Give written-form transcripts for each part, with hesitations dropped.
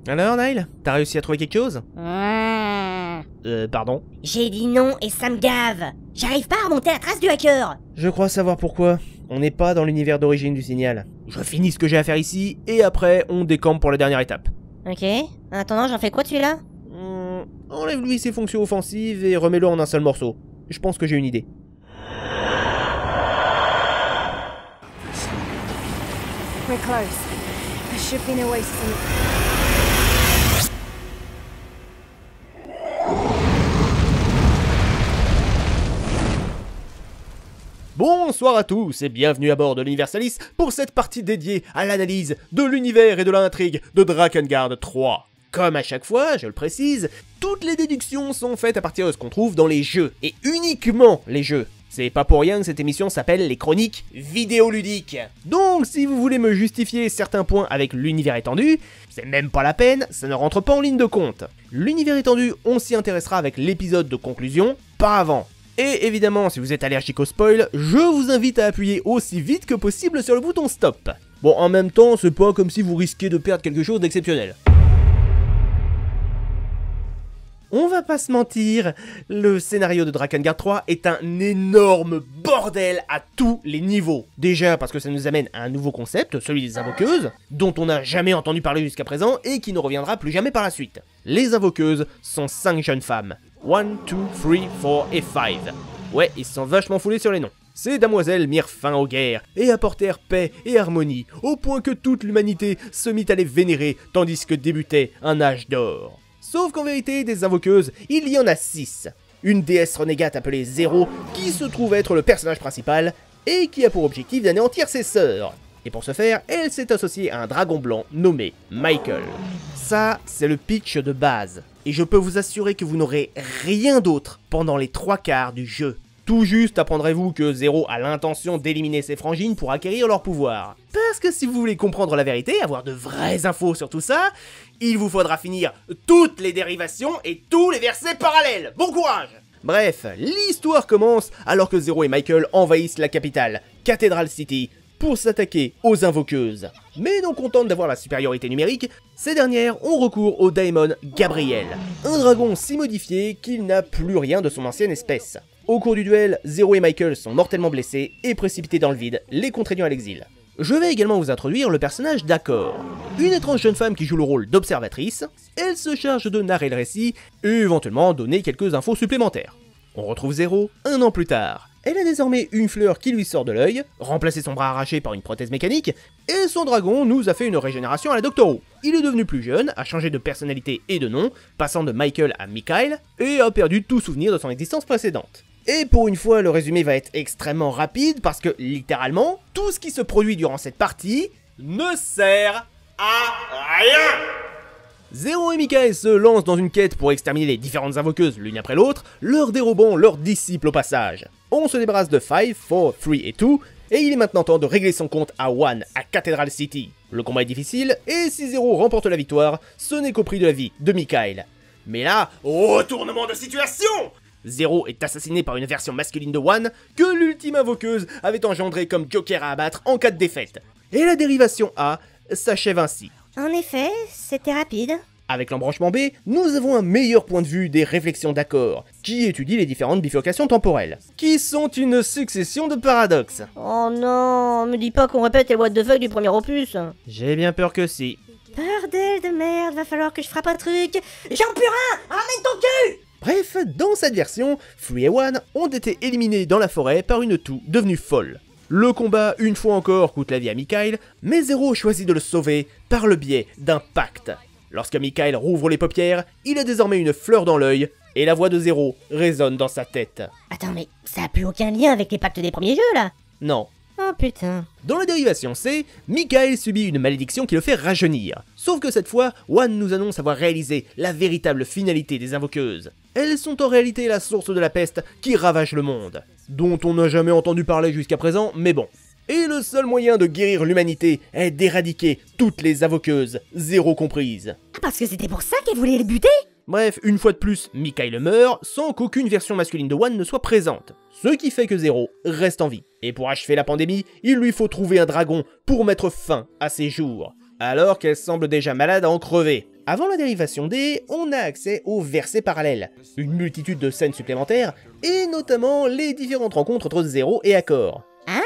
Alors, Nile, t'as réussi à trouver quelque chose? Pardon? J'ai dit non et ça me gave. J'arrive pas à remonter la trace du hacker. Je crois savoir pourquoi. On n'est pas dans l'univers d'origine du signal. Je finis ce que j'ai à faire ici, et après, on décampe pour la dernière étape. Ok. En attendant, j'en fais quoi celui-là? Enlève-lui ses fonctions offensives et remets-le en un seul morceau. Je pense que j'ai une idée. We're close. There should be an oasis in Bonsoir à tous et bienvenue à bord de l'Universalis pour cette partie dédiée à l'analyse de l'univers et de l'intrigue de Drakengard 3. Comme à chaque fois, je le précise, toutes les déductions sont faites à partir de ce qu'on trouve dans les jeux, et uniquement les jeux. C'est pas pour rien que cette émission s'appelle les chroniques vidéoludiques. Donc si vous voulez me justifier certains points avec l'univers étendu, c'est même pas la peine, ça ne rentre pas en ligne de compte. L'univers étendu, on s'y intéressera avec l'épisode de conclusion, pas avant. Et évidemment, si vous êtes allergique au spoil, je vous invite à appuyer aussi vite que possible sur le bouton stop. Bon, en même temps, c'est pas comme si vous risquiez de perdre quelque chose d'exceptionnel. On va pas se mentir, le scénario de Drakengard 3 est un énorme bordel à tous les niveaux. Déjà parce que ça nous amène à un nouveau concept, celui des invoqueuses, dont on n'a jamais entendu parler jusqu'à présent et qui ne reviendra plus jamais par la suite. Les invoqueuses sont 5 jeunes femmes. 1, 2, 3, 4 et 5. Ouais, ils se sont vachement foulés sur les noms. Ces damoiselles mirent fin aux guerres et apportèrent paix et harmonie, au point que toute l'humanité se mit à les vénérer tandis que débutait un âge d'or. Sauf qu'en vérité, des invoqueuses, il y en a 6. Une déesse renégate appelée Zero, qui se trouve être le personnage principal, et qui a pour objectif d'anéantir ses sœurs. Et pour ce faire, elle s'est associée à un dragon blanc nommé Michael. Ça, c'est le pitch de base. Et je peux vous assurer que vous n'aurez rien d'autre pendant les 3/4 du jeu. Tout juste apprendrez-vous que Zero a l'intention d'éliminer ses frangines pour acquérir leur pouvoir. Parce que si vous voulez comprendre la vérité, avoir de vraies infos sur tout ça, il vous faudra finir toutes les dérivations et tous les versets parallèles. Bon courage! Bref, l'histoire commence alors que Zero et Michael envahissent la capitale, Cathedral City, pour s'attaquer aux invoqueuses. Mais non contentes d'avoir la supériorité numérique, ces dernières ont recours au daemon Gabriel, un dragon si modifié qu'il n'a plus rien de son ancienne espèce. Au cours du duel, Zero et Michael sont mortellement blessés et précipités dans le vide, les contraignant à l'exil. Je vais également vous introduire le personnage d'Accor, une étrange jeune femme qui joue le rôle d'observatrice. Elle se charge de narrer le récit et éventuellement donner quelques infos supplémentaires. On retrouve Zero un an plus tard. Elle a désormais une fleur qui lui sort de l'œil, remplacé son bras arraché par une prothèse mécanique, et son dragon nous a fait une régénération à la Doctor Who. Il est devenu plus jeune, a changé de personnalité et de nom, passant de Michael à Mikhail, et a perdu tout souvenir de son existence précédente. Et pour une fois, le résumé va être extrêmement rapide parce que, littéralement, tout ce qui se produit durant cette partie ne sert à rien. Zero et Mikhail se lancent dans une quête pour exterminer les différentes invoqueuses l'une après l'autre, leur dérobant leurs disciples au passage. On se débarrasse de 5, 4, 3 et 2, et il est maintenant temps de régler son compte à 1 à Cathedral City. Le combat est difficile, et si Zero remporte la victoire, ce n'est qu'au prix de la vie de Mikhail. Mais là, retournement de situation! Zero est assassiné par une version masculine de 1 que l'ultime invoqueuse avait engendré comme joker à abattre en cas de défaite. Et la dérivation A s'achève ainsi. En effet, c'était rapide. Avec l'embranchement B, nous avons un meilleur point de vue des réflexions d'Accor, qui étudie les différentes bifurcations temporelles, qui sont une succession de paradoxes. Oh non, me dis pas qu'on répète les what the fuck du premier opus. J'ai bien peur que si. Bordel de merde, va falloir que je frappe un truc. Jean Purin, ramène ton cul! Bref, dans cette version, Free et One ont été éliminés dans la forêt par une toux devenue folle. Le combat, une fois encore, coûte la vie à Mikhail, mais Zero choisit de le sauver par le biais d'un pacte. Lorsque Mikhail rouvre les paupières, il a désormais une fleur dans l'œil, et la voix de Zero résonne dans sa tête. Attends, mais ça a plus aucun lien avec les pactes des premiers jeux, là? Non. Oh putain. Dans la dérivation C, Mikhail subit une malédiction qui le fait rajeunir. Sauf que cette fois, One nous annonce avoir réalisé la véritable finalité des invoqueuses. Elles sont en réalité la source de la peste qui ravage le monde, dont on n'a jamais entendu parler jusqu'à présent, mais bon. Et le seul moyen de guérir l'humanité est d'éradiquer toutes les invoqueuses, Zero comprise. Ah, parce que c'était pour ça qu'elle voulait les buter? Bref, une fois de plus, Mikhail meurt sans qu'aucune version masculine de One ne soit présente. Ce qui fait que Zero reste en vie. Et pour achever la pandémie, il lui faut trouver un dragon pour mettre fin à ses jours. Alors qu'elle semble déjà malade à en crever. Avant la dérivation D, on a accès aux versets parallèles, une multitude de scènes supplémentaires, et notamment les différentes rencontres entre Zero et Accor. Ah,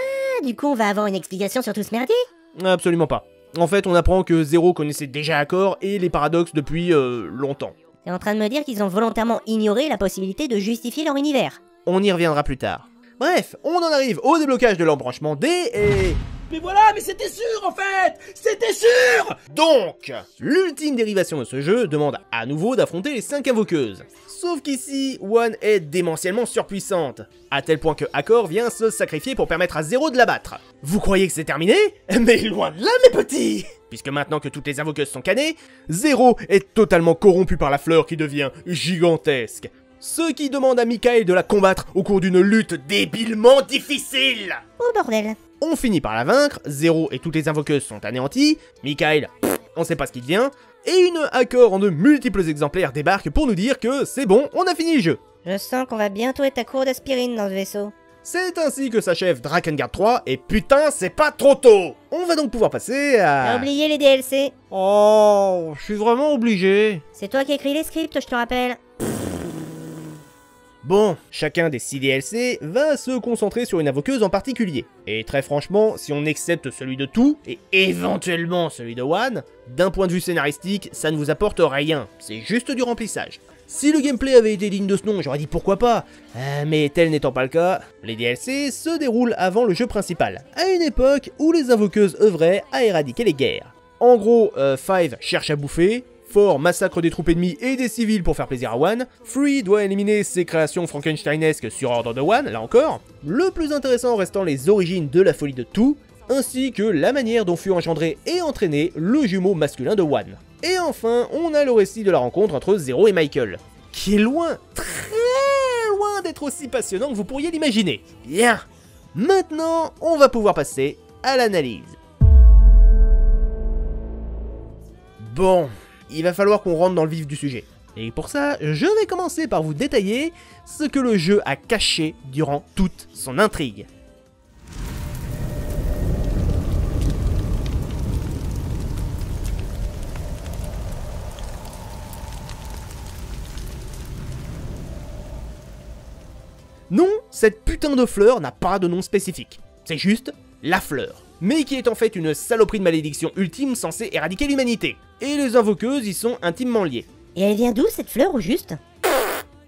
du coup on va avoir une explication sur tout ce merdier? Absolument pas. En fait, on apprend que Zero connaissait déjà Accor et les paradoxes depuis longtemps. T'es en train de me dire qu'ils ont volontairement ignoré la possibilité de justifier leur univers? On y reviendra plus tard. Bref, on en arrive au débloquage de l'embranchement D et... Mais voilà, mais c'était sûr en fait! C'était sûr! Donc, l'ultime dérivation de ce jeu demande à nouveau d'affronter les 5 invoqueuses. Sauf qu'ici, One est démentiellement surpuissante, à tel point que Accor vient se sacrifier pour permettre à Zero de la battre. Vous croyez que c'est terminé? Mais loin de là, mes petits! Puisque maintenant que toutes les invoqueuses sont cannées, Zero est totalement corrompu par la fleur qui devient gigantesque. Ce qui demande à Mikael de la combattre au cours d'une lutte débilement difficile. Oh bordel! On finit par la vaincre, Zero et toutes les invoqueuses sont anéanties, Mikael, on sait pas ce qu'il devient, et une Accor en de multiples exemplaires débarque pour nous dire que c'est bon, on a fini le jeu. Je sens qu'on va bientôt être à court d'aspirine dans ce vaisseau. C'est ainsi que s'achève Drakengard 3, et putain, c'est pas trop tôt. On va donc pouvoir passer à... T'as oublié les DLC? Oh, je suis vraiment obligé. C'est toi qui écris les scripts, je te rappelle. Bon, chacun des 6 DLC va se concentrer sur une invoqueuse en particulier. Et très franchement, si on accepte celui de tout, et éventuellement celui de One, d'un point de vue scénaristique, ça ne vous apporte rien, c'est juste du remplissage. Si le gameplay avait été digne de ce nom, j'aurais dit pourquoi pas, mais tel n'étant pas le cas, les DLC se déroulent avant le jeu principal, à une époque où les invoqueuses œuvraient à éradiquer les guerres. En gros, Five cherche à bouffer, 4 massacre des troupes ennemies et des civils pour faire plaisir à One, 3 doit éliminer ses créations frankensteinesques sur ordre de One, là encore, le plus intéressant restant les origines de la folie de 2, ainsi que la manière dont fut engendré et entraîné le jumeau masculin de One. Et enfin, on a le récit de la rencontre entre Zero et Michael, qui est loin, très loin d'être aussi passionnant que vous pourriez l'imaginer. Bien, maintenant, on va pouvoir passer à l'analyse. Bon, il va falloir qu'on rentre dans le vif du sujet. Et pour ça, je vais commencer par vous détailler ce que le jeu a caché durant toute son intrigue. Non, cette putain de fleur n'a pas de nom spécifique. C'est juste la fleur. Mais qui est en fait une saloperie de malédiction ultime censée éradiquer l'humanité. Et les invoqueuses y sont intimement liées. Et elle vient d'où cette fleur au juste?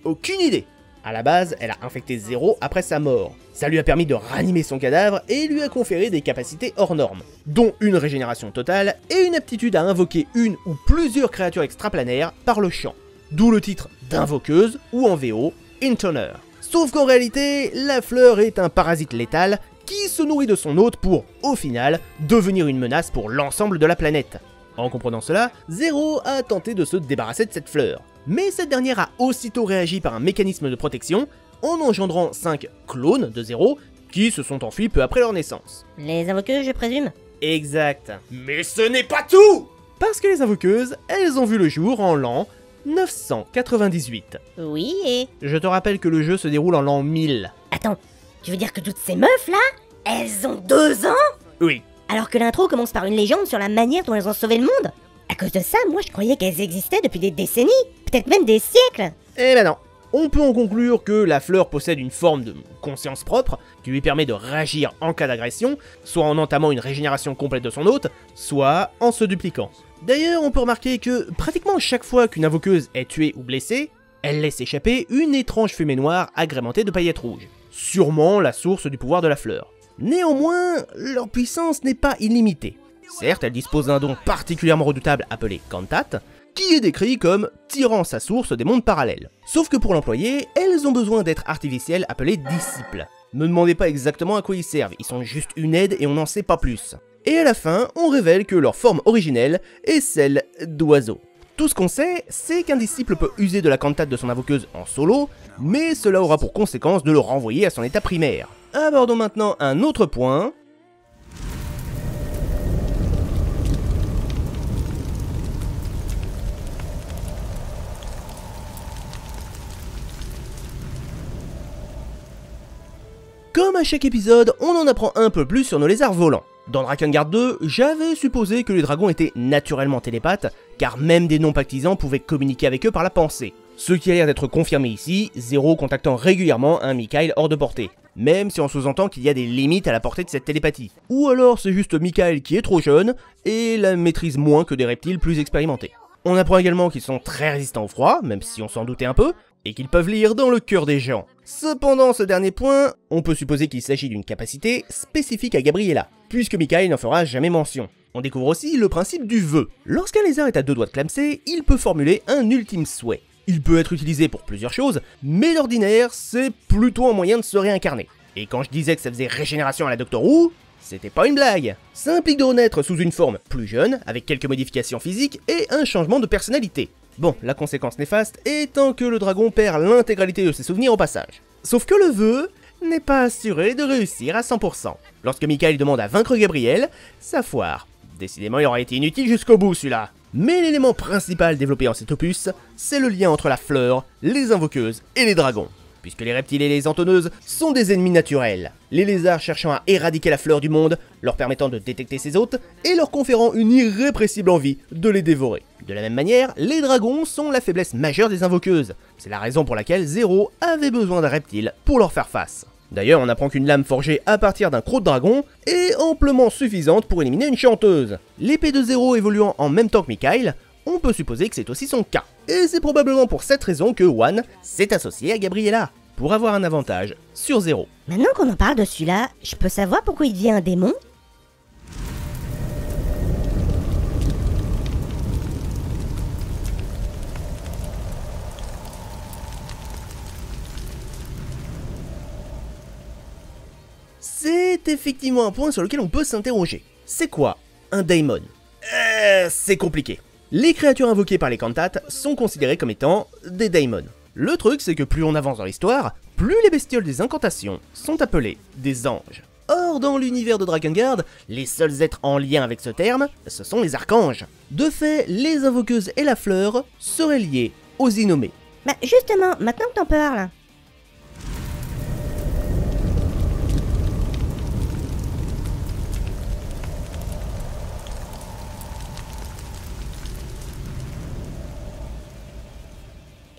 Aucune idée. À la base, elle a infecté Zero après sa mort. Ça lui a permis de ranimer son cadavre et lui a conféré des capacités hors normes, dont une régénération totale et une aptitude à invoquer une ou plusieurs créatures extraplanaires par le chant. D'où le titre d'invoqueuse ou en VO, Intoner. Sauf qu'en réalité, la fleur est un parasite létal qui se nourrit de son hôte pour, au final, devenir une menace pour l'ensemble de la planète. En comprenant cela, Zero a tenté de se débarrasser de cette fleur. Mais cette dernière a aussitôt réagi par un mécanisme de protection, en engendrant 5 clones de Zero, qui se sont enfuis peu après leur naissance. Les invoqueuses, je présume? Exact. Mais ce n'est pas tout! Parce que les invoqueuses, elles ont vu le jour en l'an 998. Oui, et... Je te rappelle que le jeu se déroule en l'an 1000. Attends, tu veux dire que toutes ces meufs là, elles ont 2 ans? Oui. Alors que l'intro commence par une légende sur la manière dont elles ont sauvé le monde? À cause de ça, moi je croyais qu'elles existaient depuis des décennies, peut-être même des siècles. Eh ben non. On peut en conclure que la fleur possède une forme de conscience propre qui lui permet de réagir en cas d'agression, soit en entamant une régénération complète de son hôte, soit en se dupliquant. D'ailleurs, on peut remarquer que pratiquement chaque fois qu'une invoqueuse est tuée ou blessée, elle laisse échapper une étrange fumée noire agrémentée de paillettes rouges. Sûrement la source du pouvoir de la fleur. Néanmoins, leur puissance n'est pas illimitée. Certes, elle dispose d'un don particulièrement redoutable appelé Cantate, qui est décrit comme tirant sa source des mondes parallèles. Sauf que pour l'employer, elles ont besoin d'êtres artificiels appelés disciples. Ne demandez pas exactement à quoi ils servent, ils sont juste une aide et on n'en sait pas plus. Et à la fin, on révèle que leur forme originelle est celle d'oiseau. Tout ce qu'on sait, c'est qu'un disciple peut user de la cantate de son invoqueuse en solo, mais cela aura pour conséquence de le renvoyer à son état primaire. Abordons maintenant un autre point. Comme à chaque épisode, on en apprend un peu plus sur nos lézards volants. Dans Drakengard 2, j'avais supposé que les dragons étaient naturellement télépathes, car même des non-pactisants pouvaient communiquer avec eux par la pensée. Ce qui a l'air d'être confirmé ici, Zero contactant régulièrement un Mikhail hors de portée. Même si on sous-entend qu'il y a des limites à la portée de cette télépathie. Ou alors c'est juste Mikhail qui est trop jeune, et la maîtrise moins que des reptiles plus expérimentés. On apprend également qu'ils sont très résistants au froid, même si on s'en doutait un peu, et qu'ils peuvent lire dans le cœur des gens. Cependant, ce dernier point, on peut supposer qu'il s'agit d'une capacité spécifique à Gabriella, puisque Mikhail n'en fera jamais mention. On découvre aussi le principe du vœu. Lorsqu'un lézard est à 2 doigts de clamser, il peut formuler un ultime souhait. Il peut être utilisé pour plusieurs choses, mais l'ordinaire, c'est plutôt un moyen de se réincarner. Et quand je disais que ça faisait régénération à la Doctor Who, c'était pas une blague. Ça implique de renaître sous une forme plus jeune, avec quelques modifications physiques et un changement de personnalité. Bon, la conséquence néfaste étant que le dragon perd l'intégralité de ses souvenirs au passage. Sauf que le vœu n'est pas assuré de réussir à 100%. Lorsque Mikhail demande à vaincre Gabriel, ça foire. Décidément, il aurait été inutile jusqu'au bout celui-là. Mais l'élément principal développé en cet opus, c'est le lien entre la fleur, les invoqueuses et les dragons. Puisque les reptiles et les entonneuses sont des ennemis naturels. Les lézards cherchant à éradiquer la fleur du monde, leur permettant de détecter ses hôtes, et leur conférant une irrépressible envie de les dévorer. De la même manière, les dragons sont la faiblesse majeure des invoqueuses. C'est la raison pour laquelle Zero avait besoin d'un reptile pour leur faire face. D'ailleurs, on apprend qu'une lame forgée à partir d'un croc de dragon est amplement suffisante pour éliminer une chanteuse. L'épée de Zero évoluant en même temps que Mikhail, on peut supposer que c'est aussi son cas. Et c'est probablement pour cette raison que One s'est associé à Gabriella, pour avoir un avantage sur Zero. Maintenant qu'on en parle de celui-là, je peux savoir pourquoi il devient un démon? C'est effectivement un point sur lequel on peut s'interroger. C'est quoi un daemon? C'est compliqué. Les créatures invoquées par les cantates sont considérées comme étant des daemons. Le truc, c'est que plus on avance dans l'histoire, plus les bestioles des incantations sont appelées des anges. Or, dans l'univers de Drakengard, les seuls êtres en lien avec ce terme, ce sont les archanges. De fait, les invoqueuses et la fleur seraient liées aux innommés. Bah justement, maintenant que t'en parles.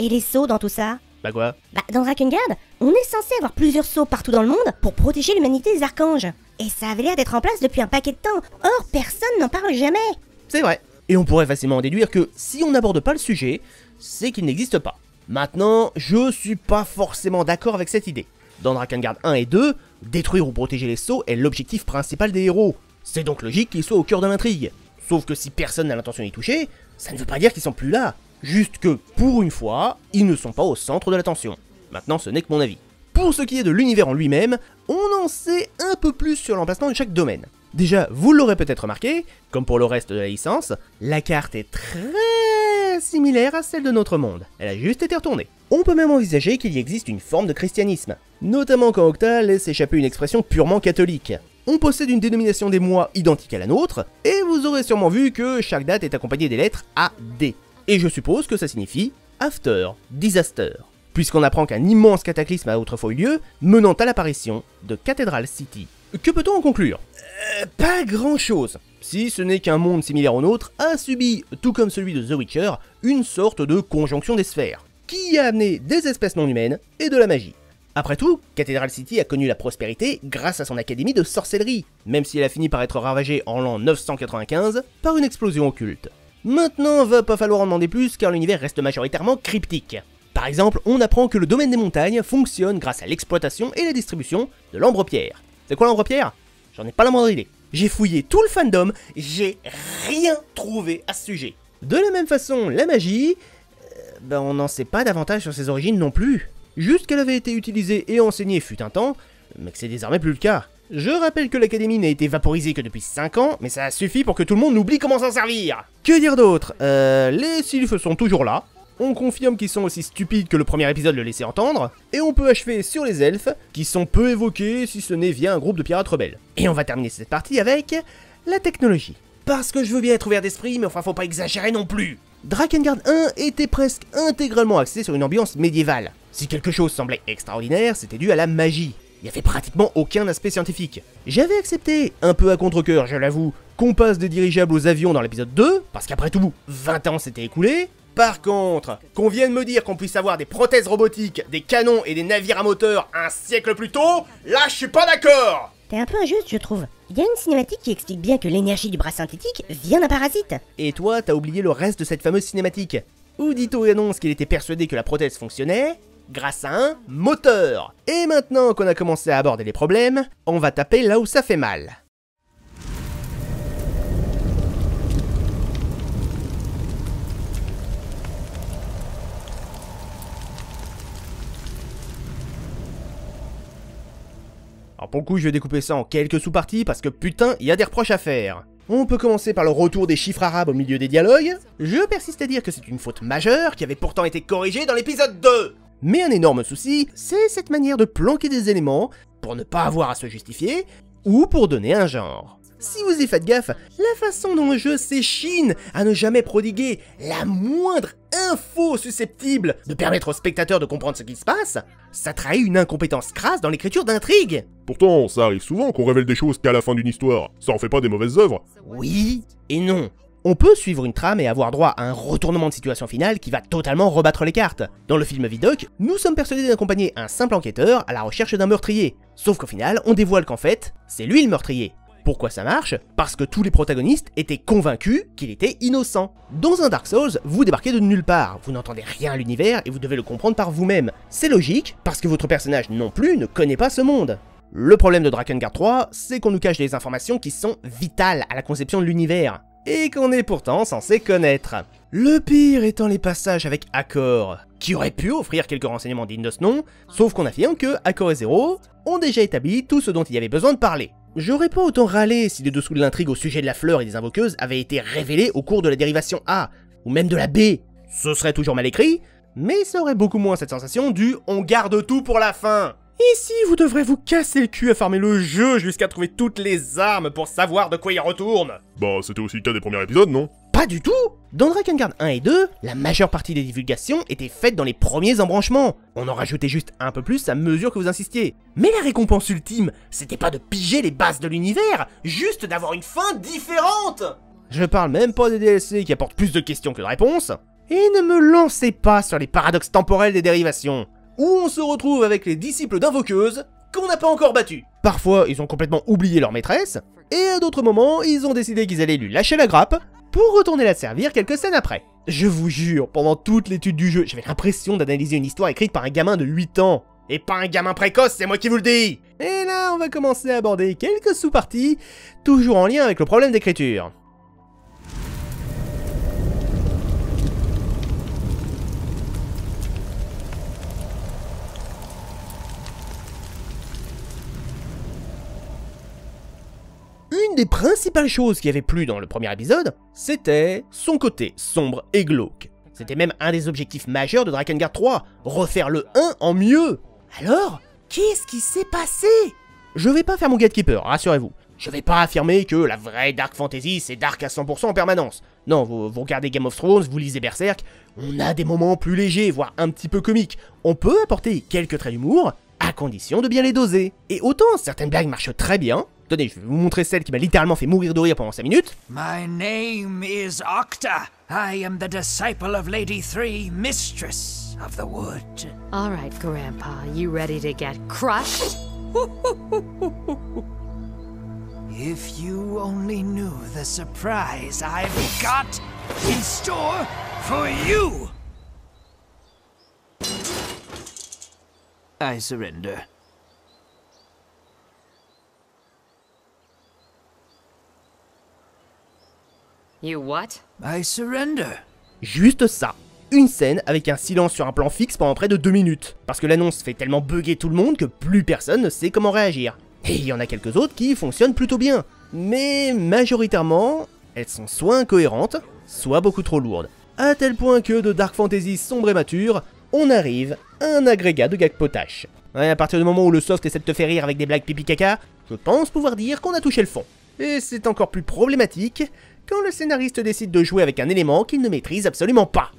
Et les sceaux dans tout ça? Bah quoi? Bah dans Drakengard, on est censé avoir plusieurs sceaux partout dans le monde pour protéger l'humanité des archanges. Et ça avait l'air d'être en place depuis un paquet de temps. Or, personne n'en parle jamais. C'est vrai. Et on pourrait facilement en déduire que si on n'aborde pas le sujet, c'est qu'il n'existe pas. Maintenant, je suis pas forcément d'accord avec cette idée. Dans Drakengard 1 et 2, détruire ou protéger les sceaux est l'objectif principal des héros. C'est donc logique qu'ils soient au cœur de l'intrigue. Sauf que si personne n'a l'intention d'y toucher, ça ne veut pas dire qu'ils sont plus là. Juste que, pour une fois, ils ne sont pas au centre de l'attention. Maintenant, ce n'est que mon avis. Pour ce qui est de l'univers en lui-même, on en sait un peu plus sur l'emplacement de chaque domaine. Déjà, vous l'aurez peut-être remarqué, comme pour le reste de la licence, la carte est très similaire à celle de notre monde. Elle a juste été retournée. On peut même envisager qu'il y existe une forme de christianisme, notamment quand Octa laisse échapper une expression purement catholique. On possède une dénomination des mois identique à la nôtre, et vous aurez sûrement vu que chaque date est accompagnée des lettres AD. Et je suppose que ça signifie After Disaster, puisqu'on apprend qu'un immense cataclysme a autrefois eu lieu, menant à l'apparition de Cathedral City. Que peut-on en conclure? Pas grand-chose, si ce n'est qu'un monde similaire au nôtre a subi, tout comme celui de The Witcher, une sorte de conjonction des sphères, qui a amené des espèces non humaines et de la magie. Après tout, Cathedral City a connu la prospérité grâce à son académie de sorcellerie, même si elle a fini par être ravagée en l'an 995 par une explosion occulte. Maintenant, va pas falloir en demander plus car l'univers reste majoritairement cryptique. Par exemple, on apprend que le domaine des montagnes fonctionne grâce à l'exploitation et la distribution de l'ambre-pierre. C'est quoi l'ambre-pierre? J'en ai pas la moindre idée. J'ai fouillé tout le fandom, j'ai rien trouvé à ce sujet. De la même façon, la magie, on n'en sait pas davantage sur ses origines non plus. Juste qu'elle avait été utilisée et enseignée fut un temps, mais que c'est désormais plus le cas. Je rappelle que l'académie n'a été vaporisée que depuis 5 ans, mais ça suffit pour que tout le monde oublie comment s'en servir. Que dire d'autre? Les sylphes sont toujours là, on confirme qu'ils sont aussi stupides que le premier épisode le laissait entendre, et on peut achever sur les elfes, qui sont peu évoqués si ce n'est via un groupe de pirates rebelles. Et on va terminer cette partie avec la technologie. Parce que je veux bien être ouvert d'esprit, mais enfin faut pas exagérer non plus. Drakengard 1 était presque intégralement axé sur une ambiance médiévale. Si quelque chose semblait extraordinaire, c'était dû à la magie. Il n'y avait pratiquement aucun aspect scientifique. J'avais accepté, un peu à contre-cœur je l'avoue, qu'on passe des dirigeables aux avions dans l'épisode 2, parce qu'après tout, 20 ans s'étaient écoulés. Par contre, qu'on vienne me dire qu'on puisse avoir des prothèses robotiques, des canons et des navires à moteur un siècle plus tôt, là je suis pas d'accord. T'es un peu injuste, je trouve. Il y a une cinématique qui explique bien que l'énergie du bras synthétique vient d'un parasite. Et toi, t'as oublié le reste de cette fameuse cinématique. Udito annonce qu'il était persuadé que la prothèse fonctionnait grâce à un moteur. Et maintenant qu'on a commencé à aborder les problèmes, on va taper là où ça fait mal. Alors pour le coup, je vais découper ça en quelques sous-parties parce que putain, il y a des reproches à faire. On peut commencer par le retour des chiffres arabes au milieu des dialogues. Je persiste à dire que c'est une faute majeure qui avait pourtant été corrigée dans l'épisode 2. Mais un énorme souci, c'est cette manière de planquer des éléments pour ne pas avoir à se justifier ou pour donner un genre. Si vous y faites gaffe, la façon dont le jeu s'échine à ne jamais prodiguer la moindre info susceptible de permettre au spectateur de comprendre ce qui se passe, ça trahit une incompétence crasse dans l'écriture d'intrigue. Pourtant, ça arrive souvent qu'on révèle des choses qu'à la fin d'une histoire. Ça en fait pas des mauvaises œuvres. Oui et non. On peut suivre une trame et avoir droit à un retournement de situation finale qui va totalement rebattre les cartes. Dans le film Vidoc, nous sommes persuadés d'accompagner un simple enquêteur à la recherche d'un meurtrier. Sauf qu'au final, on dévoile qu'en fait, c'est lui le meurtrier. Pourquoi ça marche? Parce que tous les protagonistes étaient convaincus qu'il était innocent. Dans un Dark Souls, vous débarquez de nulle part, vous n'entendez rien à l'univers et vous devez le comprendre par vous-même. C'est logique, parce que votre personnage non plus ne connaît pas ce monde. Le problème de Drakengard 3, c'est qu'on nous cache des informations qui sont vitales à la conception de l'univers, et qu'on est pourtant censé connaître. Le pire étant les passages avec Accor, qui auraient pu offrir quelques renseignements dignes de ce nom, sauf qu'on affirme que Accor et Zero ont déjà établi tout ce dont il y avait besoin de parler. J'aurais pas autant râlé si les dessous de l'intrigue au sujet de la fleur et des invoqueuses avaient été révélés au cours de la dérivation A, ou même de la B. Ce serait toujours mal écrit, mais ça aurait beaucoup moins cette sensation du « on garde tout pour la fin ». Ici, vous devrez vous casser le cul à farmer le jeu jusqu'à trouver toutes les armes pour savoir de quoi il retourne. Bah, c'était aussi le cas des premiers épisodes, non? Pas du tout! Dans Drakengard 1 et 2, la majeure partie des divulgations étaient faites dans les premiers embranchements. On en rajoutait juste un peu plus à mesure que vous insistiez. Mais la récompense ultime, c'était pas de piger les bases de l'univers, juste d'avoir une fin différente! Je parle même pas des DLC qui apportent plus de questions que de réponses. Et ne me lancez pas sur les paradoxes temporels des dérivations, où on se retrouve avec les disciples d'invoqueuses qu'on n'a pas encore battus. Parfois, ils ont complètement oublié leur maîtresse, et à d'autres moments, ils ont décidé qu'ils allaient lui lâcher la grappe pour retourner la servir quelques scènes après. Je vous jure, pendant toute l'étude du jeu, j'avais l'impression d'analyser une histoire écrite par un gamin de 8 ans. Et pas un gamin précoce, c'est moi qui vous le dis! Et là, on va commencer à aborder quelques sous-parties, toujours en lien avec le problème d'écriture. Une des principales choses qui avait plu dans le premier épisode, c'était son côté sombre et glauque. C'était même un des objectifs majeurs de Drakengard 3, refaire le 1 en mieux. Alors, qu'est-ce qui s'est passé? Je vais pas faire mon gatekeeper, rassurez-vous. Je vais pas affirmer que la vraie Dark Fantasy c'est dark à 100% en permanence. Non, vous regardez Game of Thrones, vous lisez Berserk, on a des moments plus légers, voire un petit peu comiques. On peut apporter quelques traits d'humour, à condition de bien les doser. Et autant certaines blagues marchent très bien. Tenez, je vais vous montrer celle qui m'a littéralement fait mourir de rire pendant 5 minutes. My name is Octa. I am the disciple of Lady Three, Mistress of the Wood. All right, Grandpa, you ready to get crushed? If you only knew the surprise I've got in store for you! I surrender. You what? I surrender. Juste ça. Une scène avec un silence sur un plan fixe pendant près de 2 minutes. Parce que l'annonce fait tellement bugger tout le monde que plus personne ne sait comment réagir. Et il y en a quelques autres qui fonctionnent plutôt bien. Mais majoritairement, elles sont soit incohérentes, soit beaucoup trop lourdes. À tel point que de Dark Fantasy sombre et mature, on arrive à un agrégat de gag potache. Ouais, à partir du moment où le soft essaie de te faire rire avec des blagues pipi caca, je pense pouvoir dire qu'on a touché le fond. Et c'est encore plus problématique quand le scénariste décide de jouer avec un élément qu'il ne maîtrise absolument pas.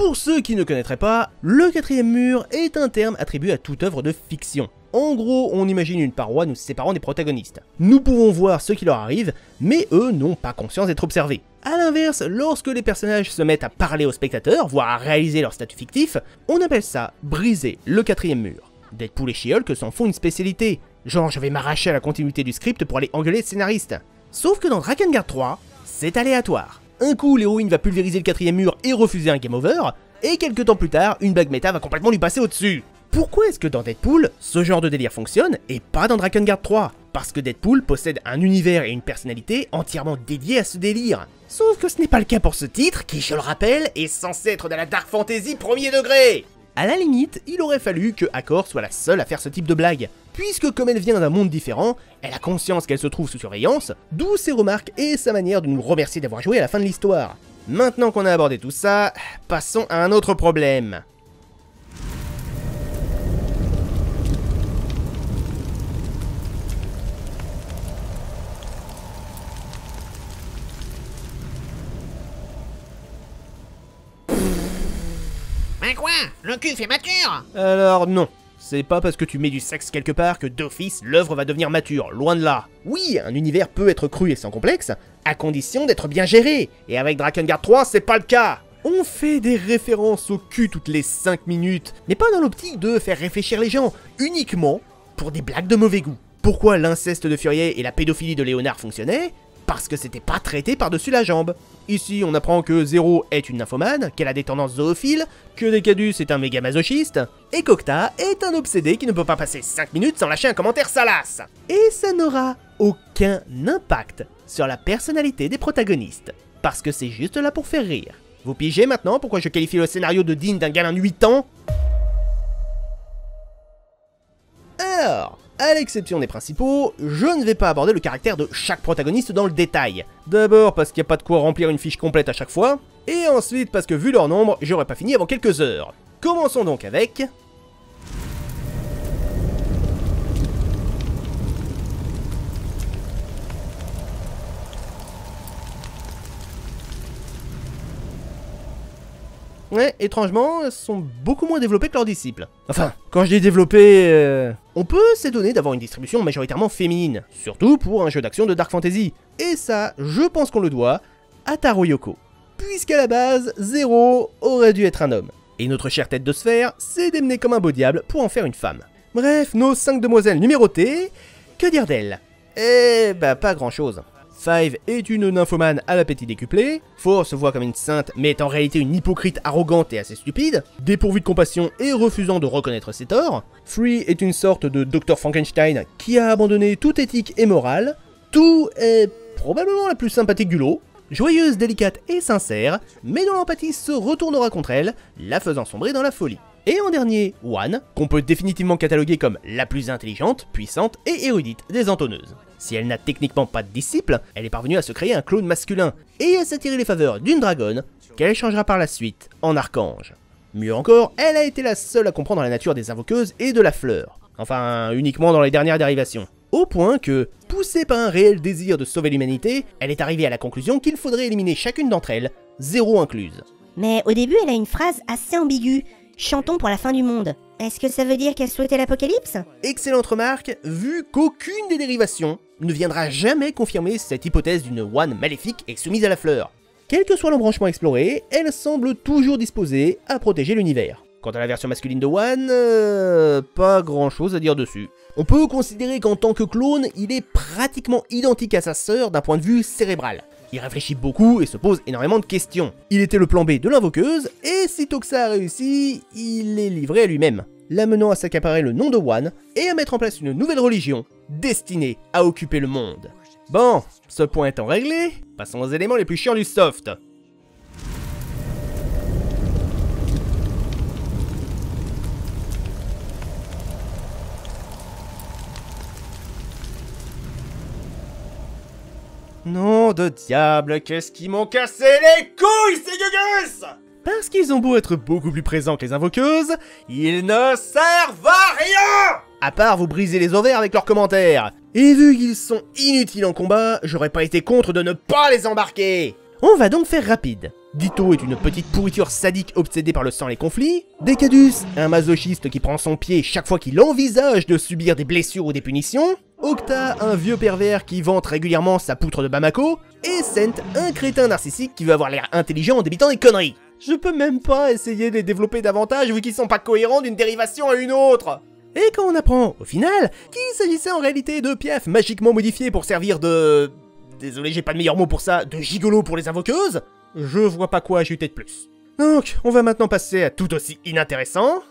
Pour ceux qui ne connaîtraient pas, le quatrième mur est un terme attribué à toute œuvre de fiction. En gros, on imagine une paroi nous séparant des protagonistes. Nous pouvons voir ce qui leur arrive, mais eux n'ont pas conscience d'être observés. A l'inverse, lorsque les personnages se mettent à parler aux spectateurs, voire à réaliser leur statut fictif, on appelle ça briser le quatrième mur. Deadpool et She-Hulk s'en font une spécialité. Genre, je vais m'arracher à la continuité du script pour aller engueuler le scénariste. Sauf que dans Drakengard 3, c'est aléatoire. Un coup, l'héroïne va pulvériser le quatrième mur et refuser un game over, et quelques temps plus tard, une blague méta va complètement lui passer au-dessus. Pourquoi est-ce que dans Deadpool, ce genre de délire fonctionne, et pas dans Drakengard 3? Parce que Deadpool possède un univers et une personnalité entièrement dédiés à ce délire. Sauf que ce n'est pas le cas pour ce titre, qui, je le rappelle, est censé être de la dark fantasy premier degré. À la limite, il aurait fallu que Accor soit la seule à faire ce type de blague, puisque comme elle vient d'un monde différent, elle a conscience qu'elle se trouve sous surveillance, d'où ses remarques et sa manière de nous remercier d'avoir joué à la fin de l'histoire. Maintenant qu'on a abordé tout ça, passons à un autre problème. Ben quoi? Le cul fait mature? Alors non, c'est pas parce que tu mets du sexe quelque part que d'office l'œuvre va devenir mature, loin de là. Oui, un univers peut être cru et sans complexe, à condition d'être bien géré, et avec Drakengard 3 c'est pas le cas. On fait des références au cul toutes les 5 minutes, mais pas dans l'optique de faire réfléchir les gens, uniquement pour des blagues de mauvais goût. Pourquoi l'inceste de Furier et la pédophilie de Léonard fonctionnaient? Parce que c'était pas traité par-dessus la jambe. Ici, on apprend que Zero est une nymphomane, qu'elle a des tendances zoophiles, que Decadus est un méga masochiste, et qu'Octa est un obsédé qui ne peut pas passer 5 minutes sans lâcher un commentaire salace. Et ça n'aura aucun impact sur la personnalité des protagonistes, parce que c'est juste là pour faire rire. Vous pigez maintenant pourquoi je qualifie le scénario de digne d'un gamin de 8 ans? Alors, à l'exception des principaux, je ne vais pas aborder le caractère de chaque protagoniste dans le détail. D'abord parce qu'il n'y a pas de quoi remplir une fiche complète à chaque fois, et ensuite parce que vu leur nombre, j'aurais pas fini avant quelques heures. Commençons donc avec... Ouais, étrangement, elles sont beaucoup moins développées que leurs disciples. Enfin, quand je dis développées, on peut s'étonner d'avoir une distribution majoritairement féminine, surtout pour un jeu d'action de Dark Fantasy. Et ça, je pense qu'on le doit à Taro Yoko. Puisqu'à la base, Zero aurait dû être un homme. Et notre chère tête de sphère s'est démenée comme un beau diable pour en faire une femme. Bref, nos 5 demoiselles numérotées, que dire d'elles? Eh bah pas grand chose. Five est une nymphomane à l'appétit décuplé, Four se voit comme une sainte mais est en réalité une hypocrite arrogante et assez stupide, dépourvue de compassion et refusant de reconnaître ses torts. Three est une sorte de Dr Frankenstein qui a abandonné toute éthique et morale. Two est probablement la plus sympathique du lot, joyeuse, délicate et sincère, mais dont l'empathie se retournera contre elle, la faisant sombrer dans la folie. Et en dernier, One, qu'on peut définitivement cataloguer comme la plus intelligente, puissante et érudite des entonneuses. Si elle n'a techniquement pas de disciple, elle est parvenue à se créer un clone masculin, et à s'attirer les faveurs d'une dragonne, qu'elle changera par la suite en archange. Mieux encore, elle a été la seule à comprendre la nature des invoqueuses et de la fleur. Enfin, uniquement dans les dernières dérivations. Au point que, poussée par un réel désir de sauver l'humanité, elle est arrivée à la conclusion qu'il faudrait éliminer chacune d'entre elles, Zero incluse. Mais au début, elle a une phrase assez ambiguë. Chantons pour la fin du monde. Est-ce que ça veut dire qu'elle souhaitait l'apocalypse? Excellente remarque, vu qu'aucune des dérivations ne viendra jamais confirmer cette hypothèse d'une One maléfique et soumise à la fleur. Quel que soit l'embranchement exploré, elle semble toujours disposée à protéger l'univers. Quant à la version masculine de One, pas grand chose à dire dessus. On peut considérer qu'en tant que clone, il est pratiquement identique à sa sœur d'un point de vue cérébral. Il réfléchit beaucoup et se pose énormément de questions. Il était le plan B de l'invoqueuse, et sitôt que ça a réussi, il est livré à lui-même, l'amenant à s'accaparer le nom de One et à mettre en place une nouvelle religion destinée à occuper le monde. Bon, ce point étant réglé, passons aux éléments les plus chiants du soft. Nom de diable, qu'est-ce qu'ils m'ont cassé les couilles, ces gugus! Parce qu'ils ont beau être beaucoup plus présents que les invoqueuses, ils ne servent à rien! À part vous briser les ovaires avec leurs commentaires. Et vu qu'ils sont inutiles en combat, j'aurais pas été contre de ne pas les embarquer. On va donc faire rapide. Ditto est une petite pourriture sadique obsédée par le sang et les conflits. Decadus, un masochiste qui prend son pied chaque fois qu'il envisage de subir des blessures ou des punitions. Octa, un vieux pervers qui vante régulièrement sa poutre de Bamako. Et Sent, un crétin narcissique qui veut avoir l'air intelligent en débitant des conneries. Je peux même pas essayer de les développer davantage vu qu'ils sont pas cohérents d'une dérivation à une autre. Et quand on apprend, au final, qu'il s'agissait en réalité de piafs magiquement modifiés pour servir de... Désolé, j'ai pas de meilleur mot pour ça, de gigolo pour les invoqueuses, je vois pas quoi ajouter de plus. Donc, on va maintenant passer à tout aussi inintéressant.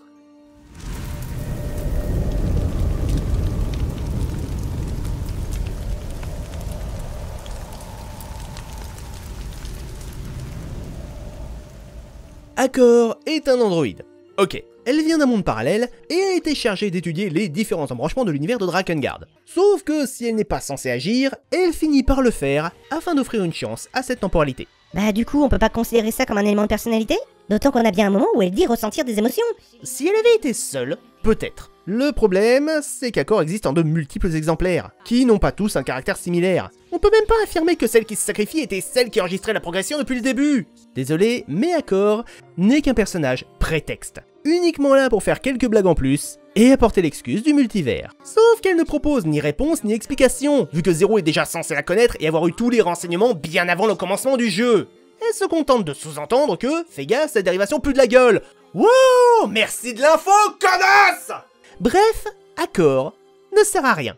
Accor est un androïde. Ok, elle vient d'un monde parallèle et a été chargée d'étudier les différents embranchements de l'univers de Drakengard. Sauf que si elle n'est pas censée agir, elle finit par le faire afin d'offrir une chance à cette temporalité. Bah du coup, on peut pas considérer ça comme un élément de personnalité? D'autant qu'on a bien un moment où elle dit ressentir des émotions. Si elle avait été seule, peut-être. Le problème, c'est qu'Accor existe en de multiples exemplaires, qui n'ont pas tous un caractère similaire. On peut même pas affirmer que celle qui se sacrifie était celle qui enregistrait la progression depuis le début. Désolé, mais Accor n'est qu'un personnage prétexte, uniquement là pour faire quelques blagues en plus, et apporter l'excuse du multivers. Sauf qu'elle ne propose ni réponse ni explication, vu que Zero est déjà censé la connaître et avoir eu tous les renseignements bien avant le commencement du jeu. Elle se contente de sous-entendre que, fais gaffe, sa dérivation pue de la gueule. Wow, merci de l'info, connasse! Bref, Accor ne sert à rien.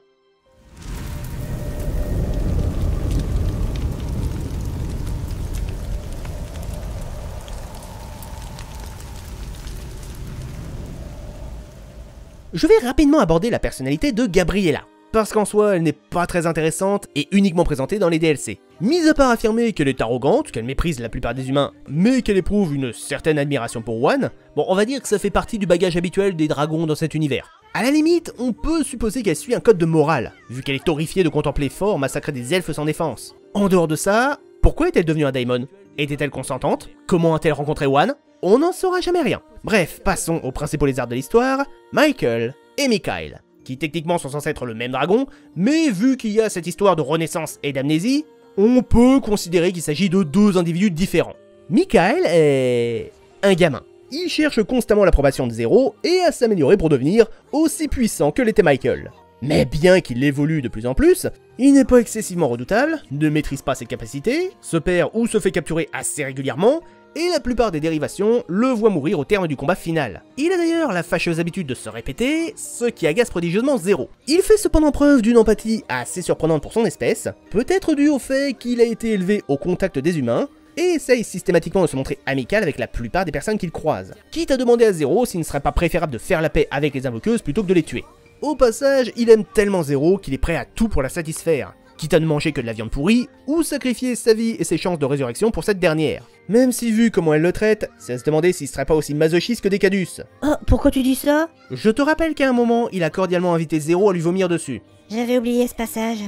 Je vais rapidement aborder la personnalité de Gabriella, parce qu'en soi elle n'est pas très intéressante et uniquement présentée dans les DLC. Mis à part affirmer qu'elle est arrogante, qu'elle méprise la plupart des humains, mais qu'elle éprouve une certaine admiration pour One, bon on va dire que ça fait partie du bagage habituel des dragons dans cet univers. À la limite, on peut supposer qu'elle suit un code de morale, vu qu'elle est horrifiée de contempler Fort massacrer des elfes sans défense. En dehors de ça, pourquoi est-elle devenue un daimon? Était-elle consentante? Comment a-t-elle rencontré One? On n'en saura jamais rien. Bref, passons aux principaux lézards de l'histoire, Michael et Mikael, qui techniquement sont censés être le même dragon, mais vu qu'il y a cette histoire de renaissance et d'amnésie, on peut considérer qu'il s'agit de deux individus différents. Mikael est... un gamin. Il cherche constamment l'approbation de Zero et à s'améliorer pour devenir aussi puissant que l'était Michael. Mais bien qu'il évolue de plus en plus, il n'est pas excessivement redoutable, ne maîtrise pas ses capacités, se perd ou se fait capturer assez régulièrement, et la plupart des dérivations le voient mourir au terme du combat final. Il a d'ailleurs la fâcheuse habitude de se répéter, ce qui agace prodigieusement Zero. Il fait cependant preuve d'une empathie assez surprenante pour son espèce, peut-être dû au fait qu'il a été élevé au contact des humains, et essaye systématiquement de se montrer amical avec la plupart des personnes qu'il croise, quitte à demander à Zero s'il ne serait pas préférable de faire la paix avec les invoqueuses plutôt que de les tuer. Au passage, il aime tellement Zero qu'il est prêt à tout pour la satisfaire, quitte à ne manger que de la viande pourrie, ou sacrifier sa vie et ses chances de résurrection pour cette dernière. Même si vu comment elle le traite, c'est à se demander s'il serait pas aussi masochiste que Decadus. Oh, pourquoi tu dis ça? Je te rappelle qu'à un moment, il a cordialement invité Zero à lui vomir dessus. J'avais oublié ce passage.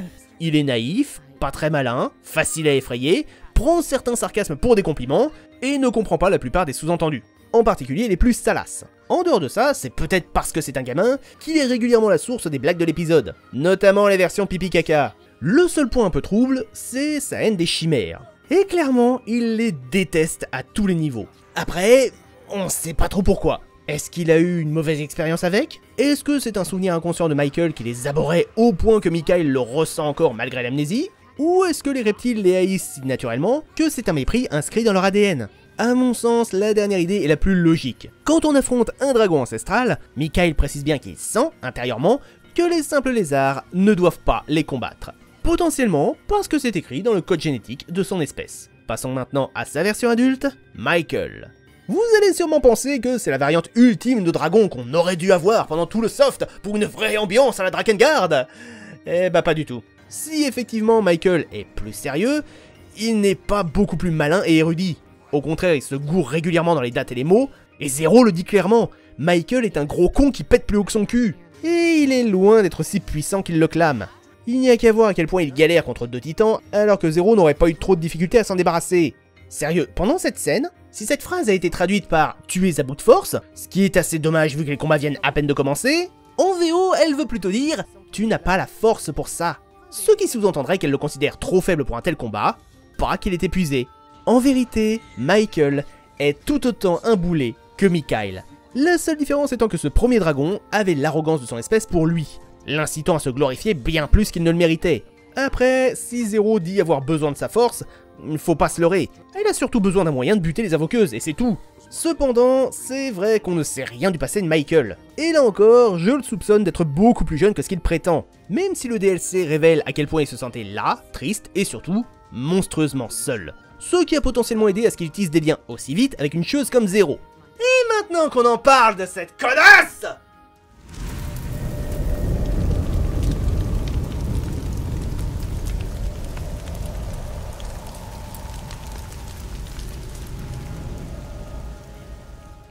Il est naïf, pas très malin, facile à effrayer, prend certains sarcasmes pour des compliments, et ne comprend pas la plupart des sous-entendus. En particulier les plus salaces. En dehors de ça, c'est peut-être parce que c'est un gamin qu'il est régulièrement la source des blagues de l'épisode, notamment les versions pipi-caca. Le seul point un peu trouble, c'est sa haine des chimères. Et clairement, il les déteste à tous les niveaux. Après, on sait pas trop pourquoi. Est-ce qu'il a eu une mauvaise expérience avec? Est-ce que c'est un souvenir inconscient de Michael qui les abhorrait au point que Mikael le ressent encore malgré l'amnésie? Ou est-ce que les reptiles les haïssent si naturellement que c'est un mépris inscrit dans leur ADN? À mon sens, la dernière idée est la plus logique. Quand on affronte un dragon ancestral, Mikael précise bien qu'il sent, intérieurement, que les simples lézards ne doivent pas les combattre. Potentiellement parce que c'est écrit dans le code génétique de son espèce. Passons maintenant à sa version adulte, Michael. Vous allez sûrement penser que c'est la variante ultime de dragon qu'on aurait dû avoir pendant tout le soft pour une vraie ambiance à la Drakengard. Eh bah pas du tout. Si effectivement Michael est plus sérieux, il n'est pas beaucoup plus malin et érudit. Au contraire, il se gourre régulièrement dans les dates et les mots, et Zero le dit clairement, Michael est un gros con qui pète plus haut que son cul. Et il est loin d'être si puissant qu'il le clame. Il n'y a qu'à voir à quel point il galère contre deux titans, alors que Zero n'aurait pas eu trop de difficultés à s'en débarrasser. Sérieux, pendant cette scène, si cette phrase a été traduite par « tuer à bout de force », ce qui est assez dommage vu que les combats viennent à peine de commencer, en VO, elle veut plutôt dire « tu n'as pas la force pour ça ». Ce qui sous-entendrait qu'elle le considère trop faible pour un tel combat, pas qu'il est épuisé. En vérité, Michael est tout autant un boulet que Mikhail. La seule différence étant que ce premier dragon avait l'arrogance de son espèce pour lui, l'incitant à se glorifier bien plus qu'il ne le méritait. Après, si Zero dit avoir besoin de sa force, il faut pas se leurrer, il a surtout besoin d'un moyen de buter les invoqueuses, et c'est tout. Cependant, c'est vrai qu'on ne sait rien du passé de Michael. Et là encore, je le soupçonne d'être beaucoup plus jeune que ce qu'il prétend. Même si le DLC révèle à quel point il se sentait là, triste et surtout, monstrueusement seul. Ce qui a potentiellement aidé à ce qu'il tisse des liens aussi vite avec une chose comme Zero. Et maintenant qu'on en parle de cette connasse!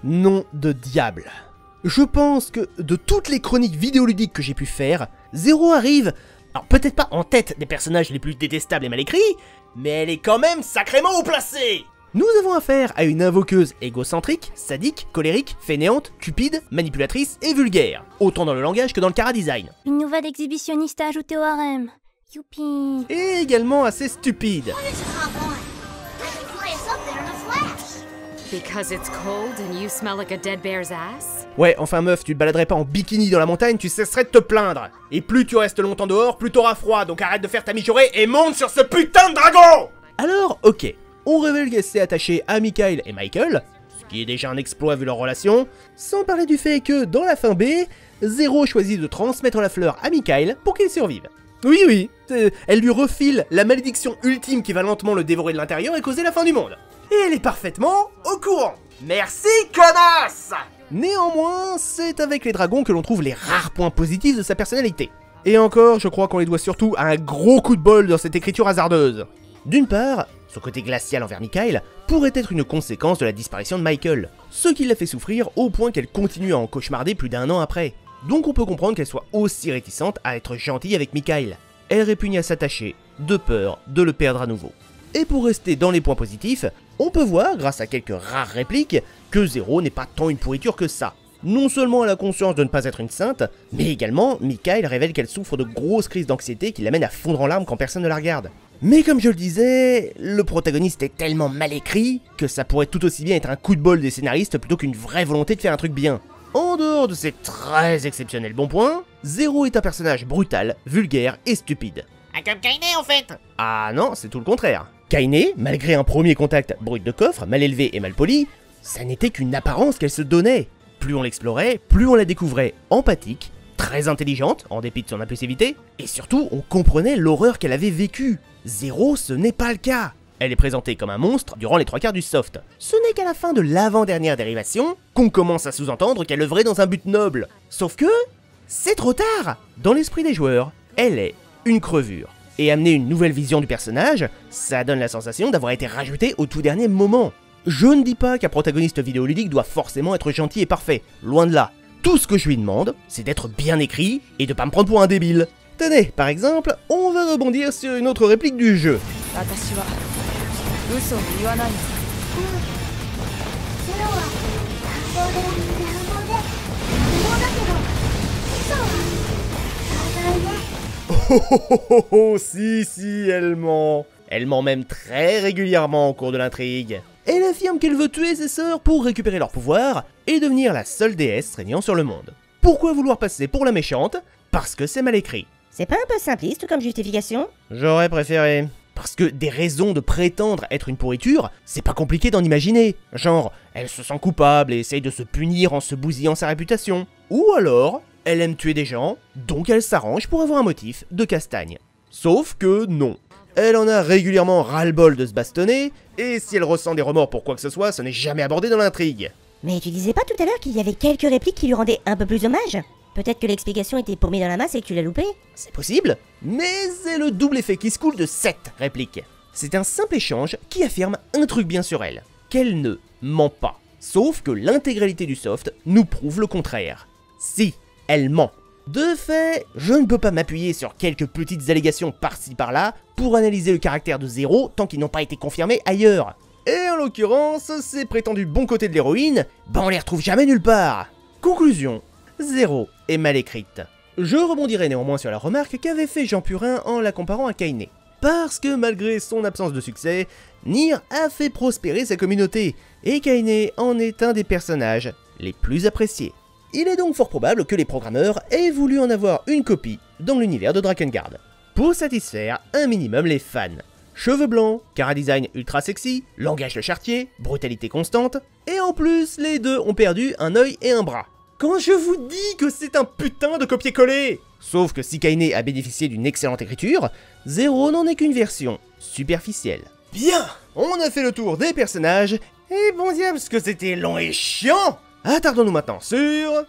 Nom de diable. Je pense que de toutes les chroniques vidéoludiques que j'ai pu faire, Zero arrive, alors peut-être pas en tête des personnages les plus détestables et mal écrits, mais elle est quand même sacrément haut placée. Nous avons affaire à une invoqueuse égocentrique, sadique, colérique, fainéante, cupide, manipulatrice et vulgaire, autant dans le langage que dans le chara-design. Une nouvelle exhibitionniste à ajouter au harem. Youpi. Et également assez stupide. Because it's cold and you smell like a dead bear's ass? Ouais, enfin meuf, tu te baladerais pas en bikini dans la montagne, tu cesserais de te plaindre. Et plus tu restes longtemps dehors, plus t'auras froid, donc arrête de faire ta mijaurée et monte sur ce putain de dragon! Alors, ok, on révèle qu'elle s'est attachée à Mikhail et Michael, ce qui est déjà un exploit vu leur relation, sans parler du fait que, dans la fin B, Zero choisit de transmettre la fleur à Mikhail pour qu'il survive. Oui, elle lui refile la malédiction ultime qui va lentement le dévorer de l'intérieur et causer la fin du monde. Et elle est parfaitement au courant. Merci, connasse! Néanmoins, c'est avec les dragons que l'on trouve les rares points positifs de sa personnalité. Et encore, je crois qu'on les doit surtout à un gros coup de bol dans cette écriture hasardeuse. D'une part, son côté glacial envers Mikhail pourrait être une conséquence de la disparition de Michael, ce qui l'a fait souffrir au point qu'elle continue à en cauchemarder plus d'1 an après. Donc on peut comprendre qu'elle soit aussi réticente à être gentille avec Mikhail. Elle répugne à s'attacher, de peur de le perdre à nouveau. Et pour rester dans les points positifs, on peut voir, grâce à quelques rares répliques, que Zero n'est pas tant une pourriture que ça. Non seulement elle a conscience de ne pas être une sainte, mais également, Mikhail révèle qu'elle souffre de grosses crises d'anxiété qui l'amènent à fondre en larmes quand personne ne la regarde. Mais comme je le disais, le protagoniste est tellement mal écrit que ça pourrait tout aussi bien être un coup de bol des scénaristes plutôt qu'une vraie volonté de faire un truc bien. En dehors de ces très exceptionnels bons points, Zero est un personnage brutal, vulgaire et stupide. Ah, comme Kainé en fait. Ah non, c'est tout le contraire. Kainé, malgré un premier contact brut de coffre, mal élevé et mal poli, ça n'était qu'une apparence qu'elle se donnait. Plus on l'explorait, plus on la découvrait empathique, très intelligente, en dépit de son impulsivité, et surtout on comprenait l'horreur qu'elle avait vécue. Zero, ce n'est pas le cas. Elle est présentée comme un monstre durant les 3/4 du soft. Ce n'est qu'à la fin de l'avant-dernière dérivation qu'on commence à sous-entendre qu'elle œuvrait dans un but noble. Sauf que, c'est trop tard. Dans l'esprit des joueurs, elle est une crevure. Et amener une nouvelle vision du personnage, ça donne la sensation d'avoir été rajouté au tout dernier moment. Je ne dis pas qu'un protagoniste vidéoludique doit forcément être gentil et parfait, loin de là. Tout ce que je lui demande, c'est d'être bien écrit et de pas me prendre pour un débile. Tenez, par exemple, on va rebondir sur une autre réplique du jeu. Oh, si, elle ment. Elle ment même très régulièrement au cours de l'intrigue. Elle affirme qu'elle veut tuer ses sœurs pour récupérer leur pouvoir et devenir la seule déesse régnant sur le monde. Pourquoi vouloir passer pour la méchante? Parce que c'est mal écrit. C'est pas un peu simpliste comme justification? J'aurais préféré. Parce que des raisons de prétendre être une pourriture, c'est pas compliqué d'en imaginer. Genre, elle se sent coupable et essaye de se punir en se bousillant sa réputation. Ou alors, elle aime tuer des gens, donc elle s'arrange pour avoir un motif de castagne. Sauf que non. Elle en a régulièrement ras-le-bol de se bastonner, et si elle ressent des remords pour quoi que ce soit, ce n'est jamais abordé dans l'intrigue. Mais tu disais pas tout à l'heure qu'il y avait quelques répliques qui lui rendaient un peu plus hommage? Peut-être que l'explication était paumée dans la masse et que tu l'as loupé? C'est possible, mais c'est le double effet qui se coule de cette réplique. C'est un simple échange qui affirme un truc bien sur elle, qu'elle ne ment pas. Sauf que l'intégralité du soft nous prouve le contraire. Si, elle ment. De fait, je ne peux pas m'appuyer sur quelques petites allégations par-ci par-là pour analyser le caractère de Zero tant qu'ils n'ont pas été confirmés ailleurs. Et en l'occurrence, ces prétendus bons côtés de l'héroïne, on les retrouve jamais nulle part. Conclusion, Zero est mal écrite. Je rebondirai néanmoins sur la remarque qu'avait fait Jean Purin en la comparant à Kainé. Parce que malgré son absence de succès, Nier a fait prospérer sa communauté, et Kaine en est un des personnages les plus appréciés. Il est donc fort probable que les programmeurs aient voulu en avoir une copie dans l'univers de Drakengard, pour satisfaire un minimum les fans. Cheveux blancs, chara-design ultra sexy, langage de chartier, brutalité constante, et en plus les deux ont perdu un œil et un bras. Quand je vous dis que c'est un putain de copier-coller! Sauf que si Kaine a bénéficié d'une excellente écriture, Zero n'en est qu'une version superficielle. Bien, on a fait le tour des personnages, et bon diable ce que c'était long et chiant! Attardons-nous maintenant sur...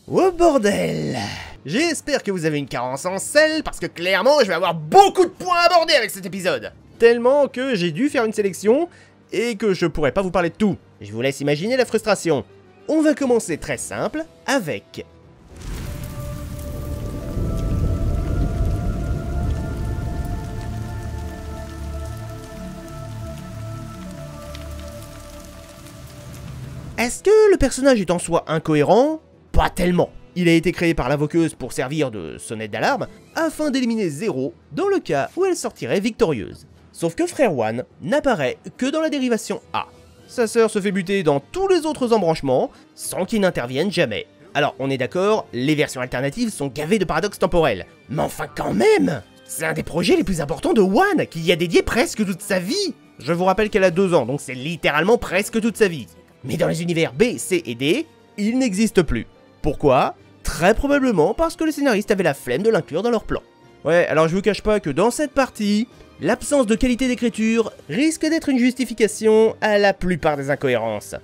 Oh bordel! J'espère que vous avez une carence en sel, parce que clairement je vais avoir beaucoup de points à aborder avec cet épisode! Tellement que j'ai dû faire une sélection, et que je pourrais pas vous parler de tout. Je vous laisse imaginer la frustration. On va commencer très simple, avec... Est-ce que le personnage est en soi incohérent? Pas tellement. Il a été créé par l'invoqueuse pour servir de sonnette d'alarme, afin d'éliminer Zero dans le cas où elle sortirait victorieuse. Sauf que Frère One n'apparaît que dans la dérivation A. Sa sœur se fait buter dans tous les autres embranchements, sans qu'il n'intervienne jamais. Alors on est d'accord, les versions alternatives sont gavées de paradoxes temporels. Mais enfin quand même! C'est un des projets les plus importants de One, qui y a dédié presque toute sa vie! Je vous rappelle qu'elle a 2 ans, donc c'est littéralement presque toute sa vie. Mais dans les univers B, C et D, il n'existe plus. Pourquoi? Très probablement parce que les scénaristes avaient la flemme de l'inclure dans leur plan. Ouais, alors je vous cache pas que dans cette partie, l'absence de qualité d'écriture risque d'être une justification à la plupart des incohérences.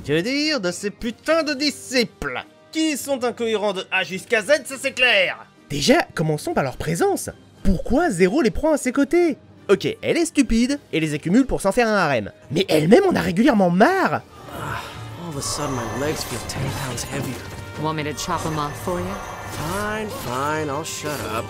Que dire de ces putains de disciples qui sont incohérents de A jusqu'à Z, ça c'est clair. Déjà, commençons par leur présence. Pourquoi Zero les prend à ses côtés? Ok, elle est stupide et les accumule pour s'en faire un harem. Mais elle-même en a régulièrement marre. All of a sudden my legs feel 10 pounds heavier. Want me to chop them off for you? Fine, I'll shut up.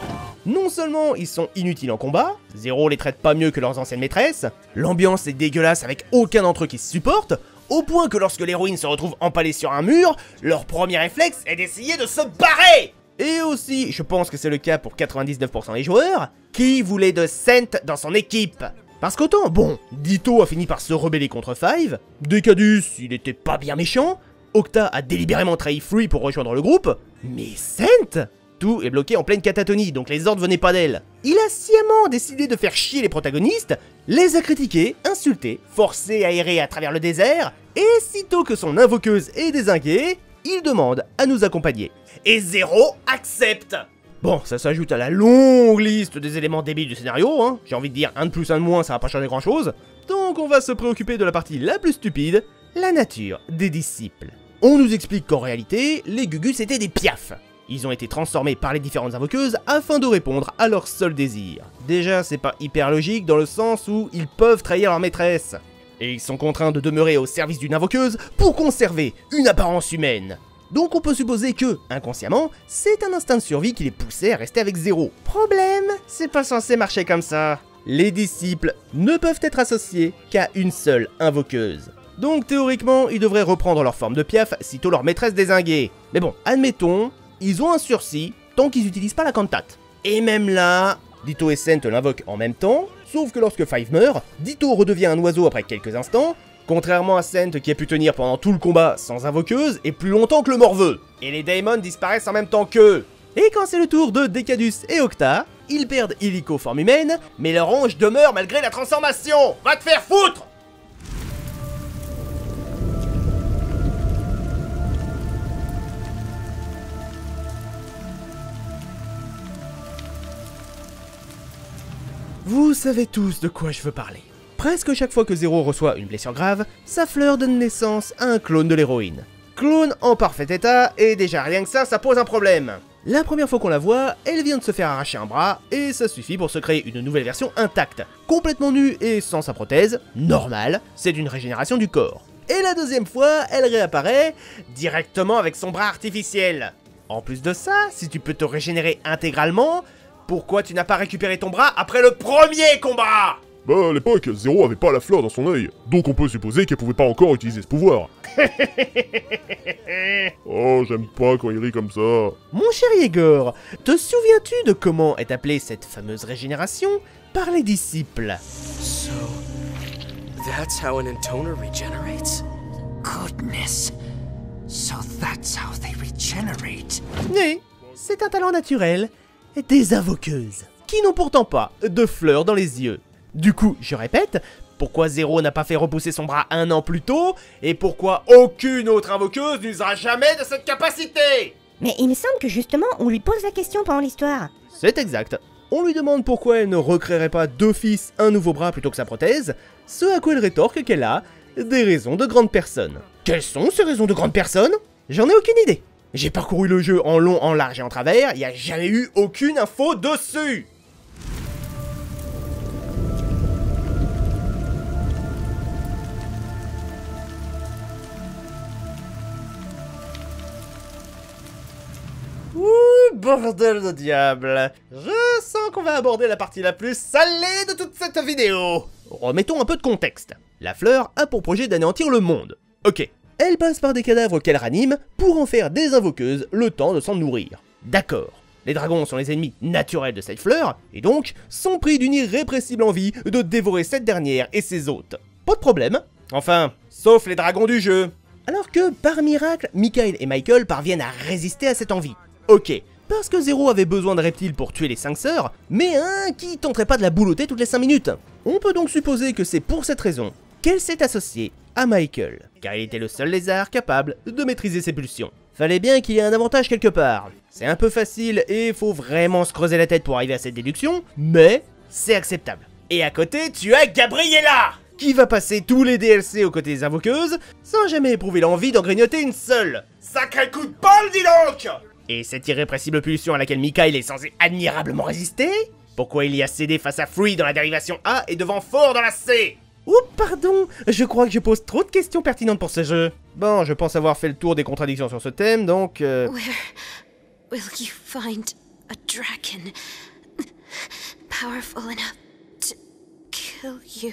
Non seulement ils sont inutiles en combat, Zero les traite pas mieux que leurs anciennes maîtresses, l'ambiance est dégueulasse avec aucun d'entre eux qui se supporte, au point que lorsque l'héroïne se retrouve empalée sur un mur, leur premier réflexe est d'essayer de se barrer. Et aussi, je pense que c'est le cas pour 99% des joueurs, qui voulaient de Cent dans son équipe. Parce qu'autant, bon, Ditto a fini par se rebeller contre Five, Decadus, il était pas bien méchant, Octa a délibérément trahi Free pour rejoindre le groupe, mais Cent, tout est bloqué en pleine catatonie, donc les ordres venaient pas d'elle. Il a sciemment décidé de faire chier les protagonistes, les a critiqués, insultés, forcés à errer à travers le désert, et sitôt que son invoqueuse est dézinguée, il demande à nous accompagner. Et Zero accepte. Bon, ça s'ajoute à la longue liste des éléments débiles du scénario, hein. J'ai envie de dire un de plus, un de moins, ça va pas changer grand chose. Donc on va se préoccuper de la partie la plus stupide, la nature des disciples. On nous explique qu'en réalité, les Gugus étaient des piafs. Ils ont été transformés par les différentes invoqueuses afin de répondre à leur seul désir. Déjà, c'est pas hyper logique dans le sens où ils peuvent trahir leur maîtresse. Et ils sont contraints de demeurer au service d'une invoqueuse pour conserver une apparence humaine. Donc on peut supposer que, inconsciemment, c'est un instinct de survie qui les poussait à rester avec Zero. Problème, c'est pas censé marcher comme ça. Les disciples ne peuvent être associés qu'à une seule invoqueuse. Donc théoriquement, ils devraient reprendre leur forme de piaf sitôt leur maîtresse dézinguée. Mais bon, admettons, ils ont un sursis tant qu'ils n'utilisent pas la cantate. Et même là, Ditto et Cent l'invoquent en même temps, sauf que lorsque Five meurt, Ditto redevient un oiseau après quelques instants, contrairement à Cent qui a pu tenir pendant tout le combat sans invoqueuse et plus longtemps que le morveux. Et les Daemons disparaissent en même temps qu'eux. Et quand c'est le tour de Decadus et Octa, ils perdent illico forme humaine, mais leur ange demeure malgré la transformation. Va te faire foutre! Vous savez tous de quoi je veux parler. Presque chaque fois que Zero reçoit une blessure grave, sa fleur donne naissance à un clone de l'héroïne. Clone en parfait état, et déjà rien que ça pose un problème. La première fois qu'on la voit, elle vient de se faire arracher un bras, et ça suffit pour se créer une nouvelle version intacte. Complètement nue et sans sa prothèse, normal, c'est une régénération du corps. Et la deuxième fois, elle réapparaît directement avec son bras artificiel. En plus de ça, si tu peux te régénérer intégralement, pourquoi tu n'as pas récupéré ton bras après le premier combat? Bah, à l'époque, Zero avait pas la fleur dans son œil, donc on peut supposer qu'elle pouvait pas encore utiliser ce pouvoir. Oh, j'aime pas quand il rit comme ça. Mon cher Yegor, te souviens-tu de comment est appelée cette fameuse régénération par les disciples? So, that's how an intoner regenerates? Goodness. So that's how they regenerate. Oui, c'est un talent naturel des invoqueuses, qui n'ont pourtant pas de fleurs dans les yeux. Du coup, je répète, pourquoi Zero n'a pas fait repousser son bras 1 an plus tôt, et pourquoi aucune autre invoqueuse n'usera jamais de cette capacité? Mais il me semble que justement, on lui pose la question pendant l'histoire. C'est exact. On lui demande pourquoi elle ne recréerait pas d'office un nouveau bras plutôt que sa prothèse, ce à quoi elle rétorque qu'elle a des raisons de grande personne. Quelles sont ces raisons de grande personne? J'en ai aucune idée. J'ai parcouru le jeu en long, en large et en travers, il n'y a jamais eu aucune info dessus. Ouh, bordel de diable. Je sens qu'on va aborder la partie la plus salée de toute cette vidéo. Remettons un peu de contexte. La fleur a pour projet d'anéantir le monde. Ok. Elle passe par des cadavres qu'elle ranime pour en faire des invoqueuses le temps de s'en nourrir. D'accord. Les dragons sont les ennemis naturels de cette fleur, et donc sont pris d'une irrépressible envie de dévorer cette dernière et ses hôtes. Pas de problème. Enfin, sauf les dragons du jeu. Alors que, par miracle, Mikael et Michael parviennent à résister à cette envie. Ok, parce que Zero avait besoin de reptiles pour tuer les 5 sœurs, mais un qui tenterait pas de la boulotter toutes les 5 minutes. On peut donc supposer que c'est pour cette raison qu'elle s'est associée à Michael, car il était le seul lézard capable de maîtriser ses pulsions. Fallait bien qu'il y ait un avantage quelque part. C'est un peu facile et faut vraiment se creuser la tête pour arriver à cette déduction, mais c'est acceptable. Et à côté, tu as Gabriella, qui va passer tous les DLC aux côtés des invoqueuses, sans jamais éprouver l'envie d'en grignoter une seule. Sacré coup de bol, dis donc! Et cette irrépressible pulsion à laquelle Mikael est censé admirablement résister? Pourquoi il y a cédé face à Free dans la dérivation A et devant Fort dans la C? Oups, pardon, je crois que je pose trop de questions pertinentes pour ce jeu. Bon, je pense avoir fait le tour des contradictions sur ce thème, donc... Where will you find a dragon powerful enough to kill you?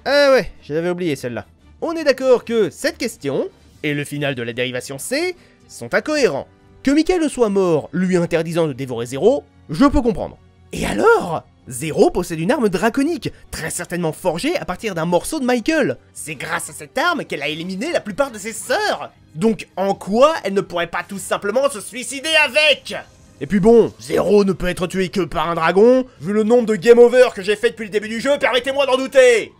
Ah ouais, j'avais oublié celle-là. On est d'accord que cette question, et le final de la dérivation C, sont incohérents. Que Mikael soit mort, lui interdisant de dévorer Zero, je peux comprendre. Et alors? Zero possède une arme draconique, très certainement forgée à partir d'un morceau de Michael. C'est grâce à cette arme qu'elle a éliminé la plupart de ses sœurs. Donc en quoi elle ne pourrait pas tout simplement se suicider avec? Et puis bon, Zero ne peut être tué que par un dragon. Vu le nombre de game over que j'ai fait depuis le début du jeu, permettez-moi d'en douter.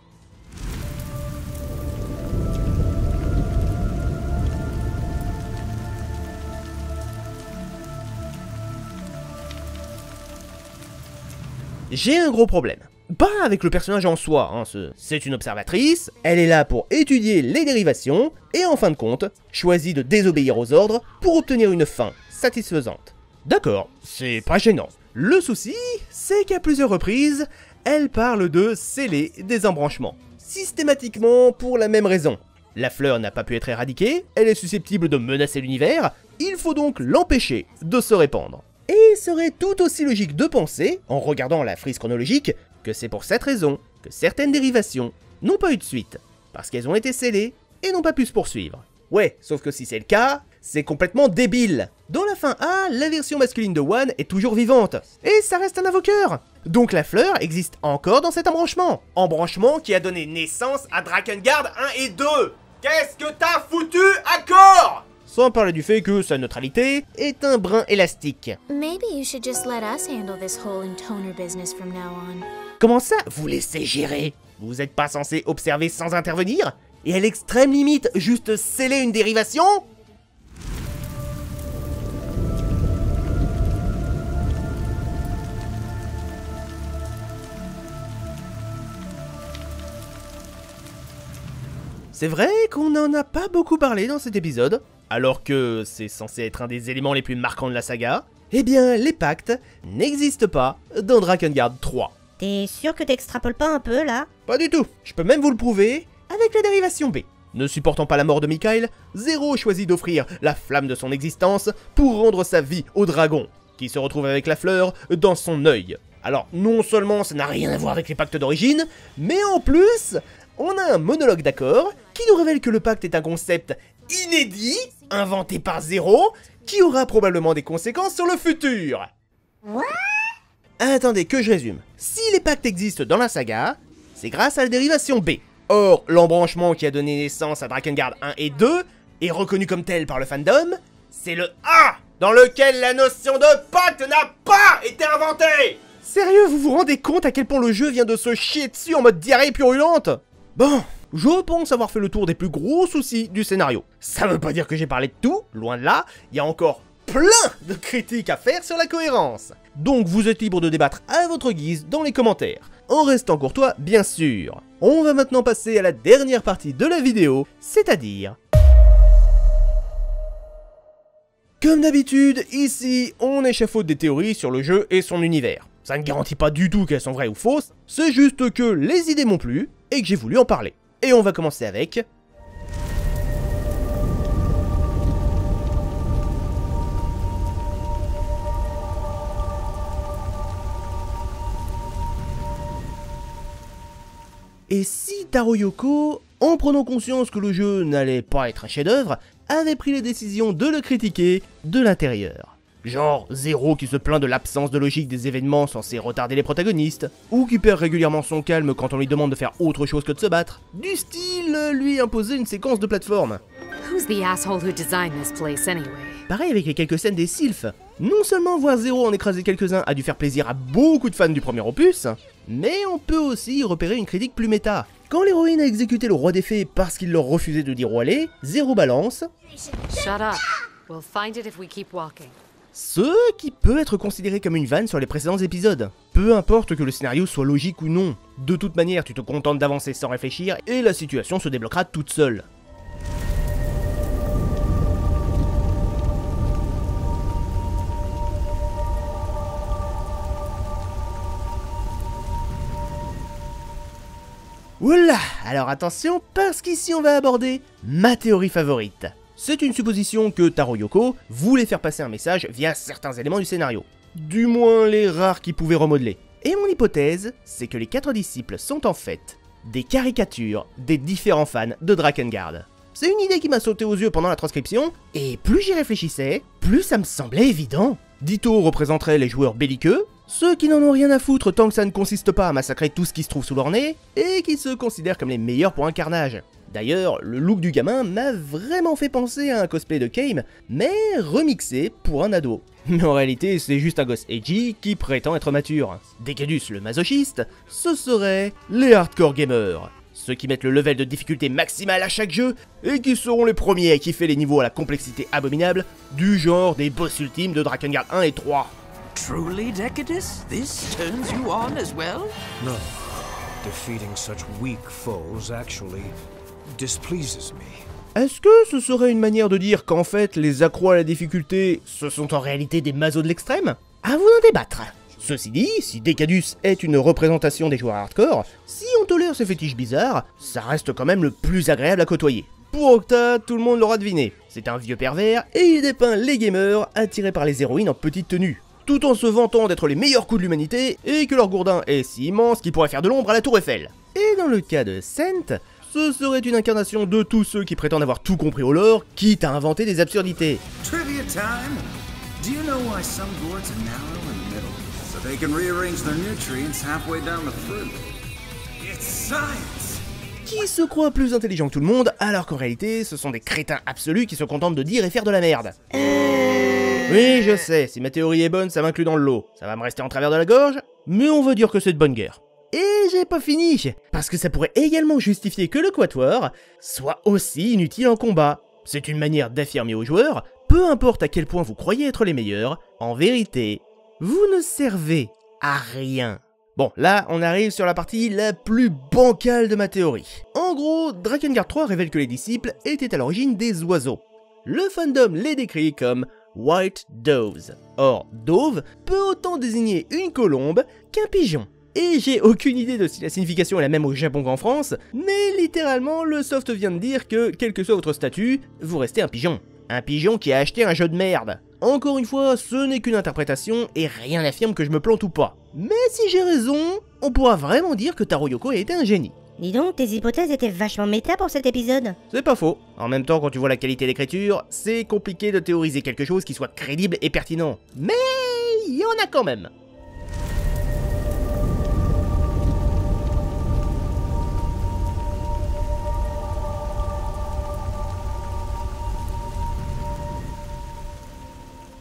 J'ai un gros problème. Pas avec le personnage en soi, hein, c'est une observatrice, elle est là pour étudier les dérivations, et en fin de compte, choisit de désobéir aux ordres pour obtenir une fin satisfaisante. D'accord, c'est pas gênant. Le souci, c'est qu'à plusieurs reprises, elle parle de sceller des embranchements. Systématiquement pour la même raison. La fleur n'a pas pu être éradiquée, elle est susceptible de menacer l'univers, il faut donc l'empêcher de se répandre. Et il serait tout aussi logique de penser, en regardant la frise chronologique, que c'est pour cette raison que certaines dérivations n'ont pas eu de suite, parce qu'elles ont été scellées et n'ont pas pu se poursuivre. Ouais, sauf que si c'est le cas, c'est complètement débile. Dans la fin A, la version masculine de One est toujours vivante, et ça reste un invoqueur. Donc la fleur existe encore dans cet embranchement qui a donné naissance à Drakengard 1 et 2. Qu'est-ce que t'as foutu à corps? Sans parler du fait que sa neutralité est un brin élastique. Maybe you should just let us handle this whole intoner business from now on. Comment ça, vous laissez gérer? Vous êtes pas censé observer sans intervenir? Et à l'extrême limite, juste sceller une dérivation? C'est vrai qu'on n'en a pas beaucoup parlé dans cet épisode, alors que c'est censé être un des éléments les plus marquants de la saga. Eh bien, les pactes n'existent pas dans Drakengard 3. T'es sûr que t'extrapoles pas un peu, là? Pas du tout, je peux même vous le prouver avec la dérivation B. Ne supportant pas la mort de Mikael, Zero choisit d'offrir la flamme de son existence pour rendre sa vie au dragon, qui se retrouve avec la fleur dans son œil. Alors non seulement ça n'a rien à voir avec les pactes d'origine, mais en plus, on a un monologue d'accord qui nous révèle que le pacte est un concept inédit, inventé par Zero, qui aura probablement des conséquences sur le futur. Attendez que je résume. Si les pactes existent dans la saga, c'est grâce à la dérivation B. Or, l'embranchement qui a donné naissance à Drakengard 1 et 2 est reconnu comme tel par le fandom, c'est le A, dans lequel la notion de pacte n'a pas été inventée. Sérieux, vous vous rendez compte à quel point le jeu vient de se chier dessus en mode diarrhée purulente? Bon, je pense avoir fait le tour des plus gros soucis du scénario. Ça veut pas dire que j'ai parlé de tout, loin de là, il y a encore plein de critiques à faire sur la cohérence. Donc vous êtes libre de débattre à votre guise dans les commentaires, en restant courtois bien sûr. On va maintenant passer à la dernière partie de la vidéo, c'est-à-dire... Comme d'habitude, ici, on échafaude des théories sur le jeu et son univers. Ça ne garantit pas du tout qu'elles sont vraies ou fausses, c'est juste que les idées m'ont plu et que j'ai voulu en parler. Et on va commencer avec... Et si Taro Yoko, en prenant conscience que le jeu n'allait pas être un chef-d'œuvre, avait pris la décision de le critiquer de l'intérieur? Genre Zero qui se plaint de l'absence de logique des événements censés retarder les protagonistes, ou qui perd régulièrement son calme quand on lui demande de faire autre chose que de se battre, du style lui imposer une séquence de plateforme. Who's the asshole who designed this place anyway? Pareil avec les quelques scènes des sylphes. Non seulement voir Zero en écraser quelques-uns a dû faire plaisir à beaucoup de fans du premier opus, mais on peut aussi y repérer une critique plus méta. Quand l'héroïne a exécuté le roi des fées parce qu'il leur refusait de dire où aller, Zero balance « Shut up. We'll find it if we keep walking. » Ce qui peut être considéré comme une vanne sur les précédents épisodes. Peu importe que le scénario soit logique ou non, de toute manière tu te contentes d'avancer sans réfléchir et la situation se débloquera toute seule. Oula, alors attention, parce qu'ici on va aborder ma théorie favorite. C'est une supposition que Taro Yoko voulait faire passer un message via certains éléments du scénario. Du moins les rares qui pouvaient remodeler. Et mon hypothèse, c'est que les 4 disciples sont en fait des caricatures des différents fans de Drakengard. C'est une idée qui m'a sauté aux yeux pendant la transcription, et plus j'y réfléchissais, plus ça me semblait évident. Ditto représenterait les joueurs belliqueux, ceux qui n'en ont rien à foutre tant que ça ne consiste pas à massacrer tout ce qui se trouve sous leur nez, et qui se considèrent comme les meilleurs pour un carnage. D'ailleurs, le look du gamin m'a vraiment fait penser à un cosplay de Kame, mais remixé pour un ado. Mais en réalité, c'est juste un gosse edgy qui prétend être mature. Decadus le masochiste, ce seraient les hardcore gamers. Ceux qui mettent le level de difficulté maximale à chaque jeu, et qui seront les premiers à kiffer les niveaux à la complexité abominable, du genre des boss ultimes de Drakengard 1 et 3. Truly, Decadus? This turns you on as well? No. Defeating such weak foes actually displeases me. Est-ce que ce serait une manière de dire qu'en fait, les accros à la difficulté, ce sont en réalité des masos de l'extrême? À vous d'en débattre. Ceci dit, si Decadus est une représentation des joueurs hardcore, si on tolère ces fétiches bizarres, ça reste quand même le plus agréable à côtoyer. Pour Octa, tout le monde l'aura deviné. C'est un vieux pervers, et il dépeint les gamers attirés par les héroïnes en petite tenue, tout en se vantant d'être les meilleurs coups de l'humanité, et que leur gourdin est si immense qu'il pourrait faire de l'ombre à la tour Eiffel. Et dans le cas de Sent, ce serait une incarnation de tous ceux qui prétendent avoir tout compris au lore, quitte à inventer des absurdités. Trivia time! Do you know why some gourds are narrow in the middle? So they can rearrange their nutrients halfway down the fruit. It's science! Qui se croit plus intelligent que tout le monde, alors qu'en réalité, ce sont des crétins absolus qui se contentent de dire et faire de la merde. Oui, je sais, si ma théorie est bonne, ça m'inclut dans le lot. Ça va me rester en travers de la gorge, mais on veut dire que c'est de bonne guerre. Et j'ai pas fini, parce que ça pourrait également justifier que le Quatuor soit aussi inutile en combat. C'est une manière d'affirmer aux joueurs, peu importe à quel point vous croyez être les meilleurs, en vérité, vous ne servez à rien. Bon, là, on arrive sur la partie la plus bancale de ma théorie. En gros, Drakengard 3 révèle que les disciples étaient à l'origine des oiseaux. Le fandom les décrit comme White Doves. Or, dove peut autant désigner une colombe qu'un pigeon. Et j'ai aucune idée de si la signification est la même au Japon qu'en France, mais littéralement, le soft vient de dire que, quel que soit votre statut, vous restez un pigeon. Un pigeon qui a acheté un jeu de merde. Encore une fois, ce n'est qu'une interprétation et rien n'affirme que je me plante ou pas. Mais si j'ai raison, on pourra vraiment dire que Taro Yoko a été un génie. Dis donc, tes hypothèses étaient vachement méta pour cet épisode. C'est pas faux. En même temps, quand tu vois la qualité d'écriture, c'est compliqué de théoriser quelque chose qui soit crédible et pertinent. Mais il y en a quand même.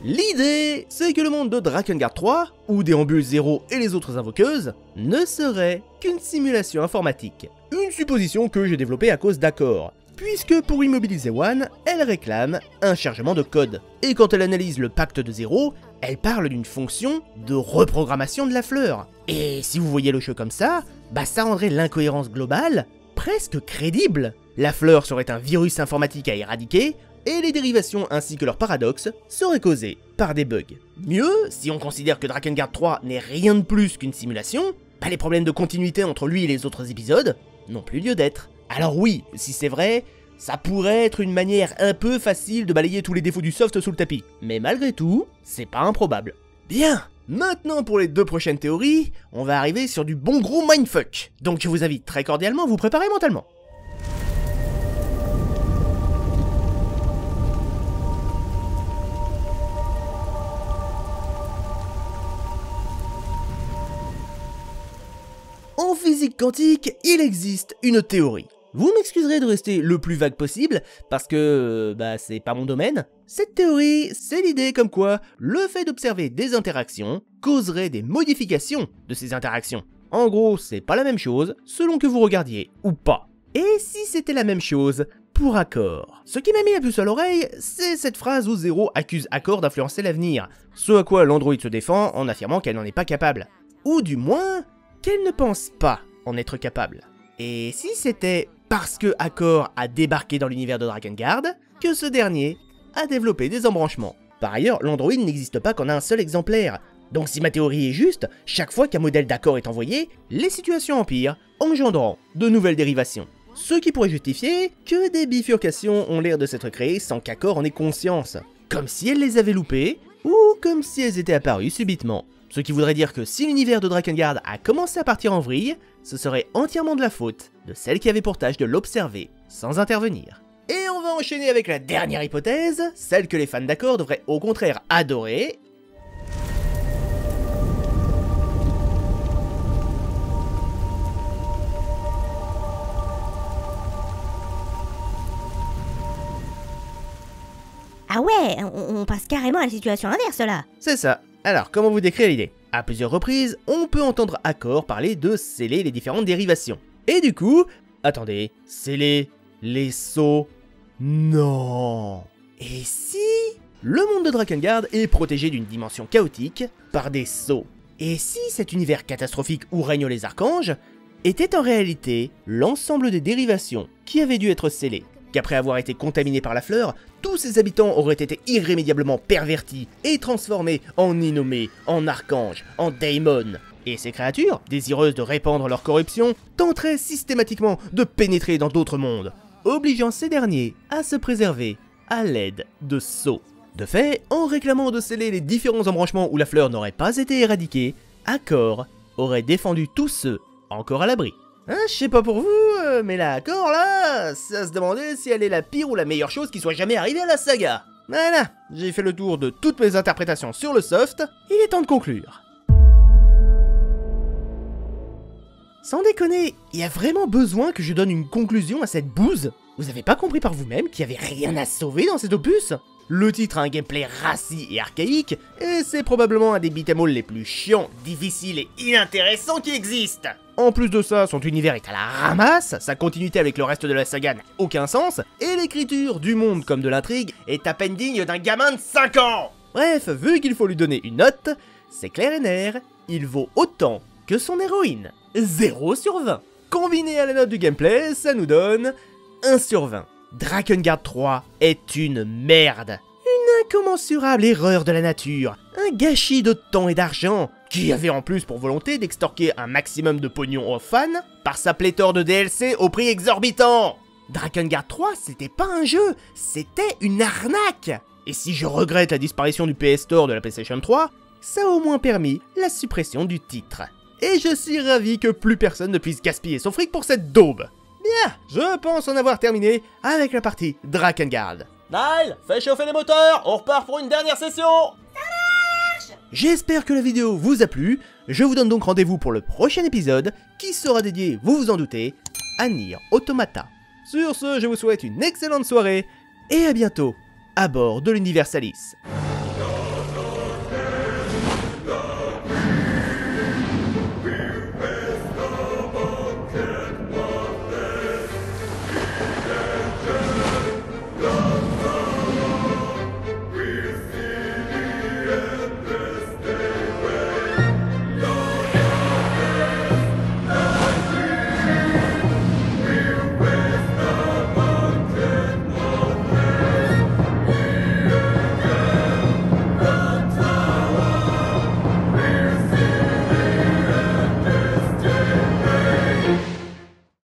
L'idée, c'est que le monde de Drakengard 3, où Déambule Zero et les autres invoqueuses, ne serait qu'une simulation informatique. Une supposition que j'ai développée à cause d'Accor, puisque pour immobiliser One, elle réclame un chargement de code. Et quand elle analyse le pacte de Zero, elle parle d'une fonction de reprogrammation de la fleur. Et si vous voyez le jeu comme ça, bah ça rendrait l'incohérence globale presque crédible. La fleur serait un virus informatique à éradiquer, et les dérivations ainsi que leurs paradoxes seraient causés par des bugs. Mieux, si on considère que Drakengard 3 n'est rien de plus qu'une simulation, bah les problèmes de continuité entre lui et les autres épisodes n'ont plus lieu d'être. Alors oui, si c'est vrai, ça pourrait être une manière un peu facile de balayer tous les défauts du soft sous le tapis, mais malgré tout, c'est pas improbable. Bien, maintenant pour les 2 prochaines théories, on va arriver sur du bon gros mindfuck, donc je vous invite très cordialement à vous préparer mentalement. En physique quantique, il existe une théorie. Vous m'excuserez de rester le plus vague possible, parce que, c'est pas mon domaine. Cette théorie, c'est l'idée comme quoi le fait d'observer des interactions causerait des modifications de ces interactions. En gros, c'est pas la même chose, selon que vous regardiez ou pas. Et si c'était la même chose pour Accor? Ce qui m'a mis la puce à l'oreille, c'est cette phrase où Zero accuse Accor d'influencer l'avenir, ce à quoi l'androïde se défend en affirmant qu'elle n'en est pas capable. Ou du moins, qu'elle ne pense pas en être capable. Et si c'était parce que Accor a débarqué dans l'univers de Drakengard, que ce dernier a développé des embranchements. Par ailleurs, l'Android n'existe pas qu'en un seul exemplaire. Donc si ma théorie est juste, chaque fois qu'un modèle d'Accor est envoyé, les situations empirent, engendrant de nouvelles dérivations. Ce qui pourrait justifier que des bifurcations ont l'air de s'être créées sans qu'Accor en ait conscience. Comme si elle les avait loupées, ou comme si elles étaient apparues subitement. Ce qui voudrait dire que si l'univers de Drakengard a commencé à partir en vrille, ce serait entièrement de la faute de celle qui avait pour tâche de l'observer sans intervenir. Et on va enchaîner avec la dernière hypothèse, celle que les fans d'Accor devraient au contraire adorer. Ah ouais, on passe carrément à la situation inverse là. C'est ça. Alors, comment vous décrire l'idée? À plusieurs reprises, on peut entendre Accor parler de sceller les différentes dérivations. Et du coup, attendez, sceller les sceaux? Non. Et si le monde de Drakengard est protégé d'une dimension chaotique par des sceaux? Et si cet univers catastrophique où règnent les archanges était en réalité l'ensemble des dérivations qui avaient dû être scellées? Qu'après avoir été contaminés par la fleur, tous ses habitants auraient été irrémédiablement pervertis et transformés en innommés, en archanges, en daemons. Et ces créatures, désireuses de répandre leur corruption, tenteraient systématiquement de pénétrer dans d'autres mondes, obligeant ces derniers à se préserver à l'aide de sceaux. De fait, en réclamant de sceller les différents embranchements où la fleur n'aurait pas été éradiquée, Accor aurait défendu tous ceux encore à l'abri. Hein, je sais pas pour vous, mais là, Accor là, ça se demandait si elle est la pire ou la meilleure chose qui soit jamais arrivée à la saga. Voilà, j'ai fait le tour de toutes mes interprétations sur le soft, il est temps de conclure. Sans déconner, il y a vraiment besoin que je donne une conclusion à cette bouse? Vous avez pas compris par vous-même qu'il y avait rien à sauver dans cet opus? Le titre a un gameplay rassis et archaïque, et c'est probablement un des beat'em all les plus chiants, difficiles et inintéressants qui existent. En plus de ça, son univers est à la ramasse, sa continuité avec le reste de la saga n'a aucun sens, et l'écriture du monde comme de l'intrigue est à peine digne d'un gamin de 5 ans. Bref, vu qu'il faut lui donner une note, c'est clair et net, il vaut autant que son héroïne, 0 sur 20. Combiné à la note du gameplay, ça nous donne 1 sur 20. Drakengard 3 est une merde. Une incommensurable erreur de la nature, un gâchis de temps et d'argent, qui avait en plus pour volonté d'extorquer un maximum de pognon aux fans par sa pléthore de DLC au prix exorbitant. Drakengard 3, c'était pas un jeu, c'était une arnaque. Et si je regrette la disparition du PS Store de la PlayStation 3, ça a au moins permis la suppression du titre. Et je suis ravi que plus personne ne puisse gaspiller son fric pour cette daube. Bien, je pense en avoir terminé avec la partie Drakengard. Nile, fais chauffer les moteurs, on repart pour une dernière session. J'espère que la vidéo vous a plu, je vous donne donc rendez-vous pour le prochain épisode, qui sera dédié, vous vous en doutez, à Nier Automata. Sur ce, je vous souhaite une excellente soirée, et à bientôt, à bord de l'Universalis.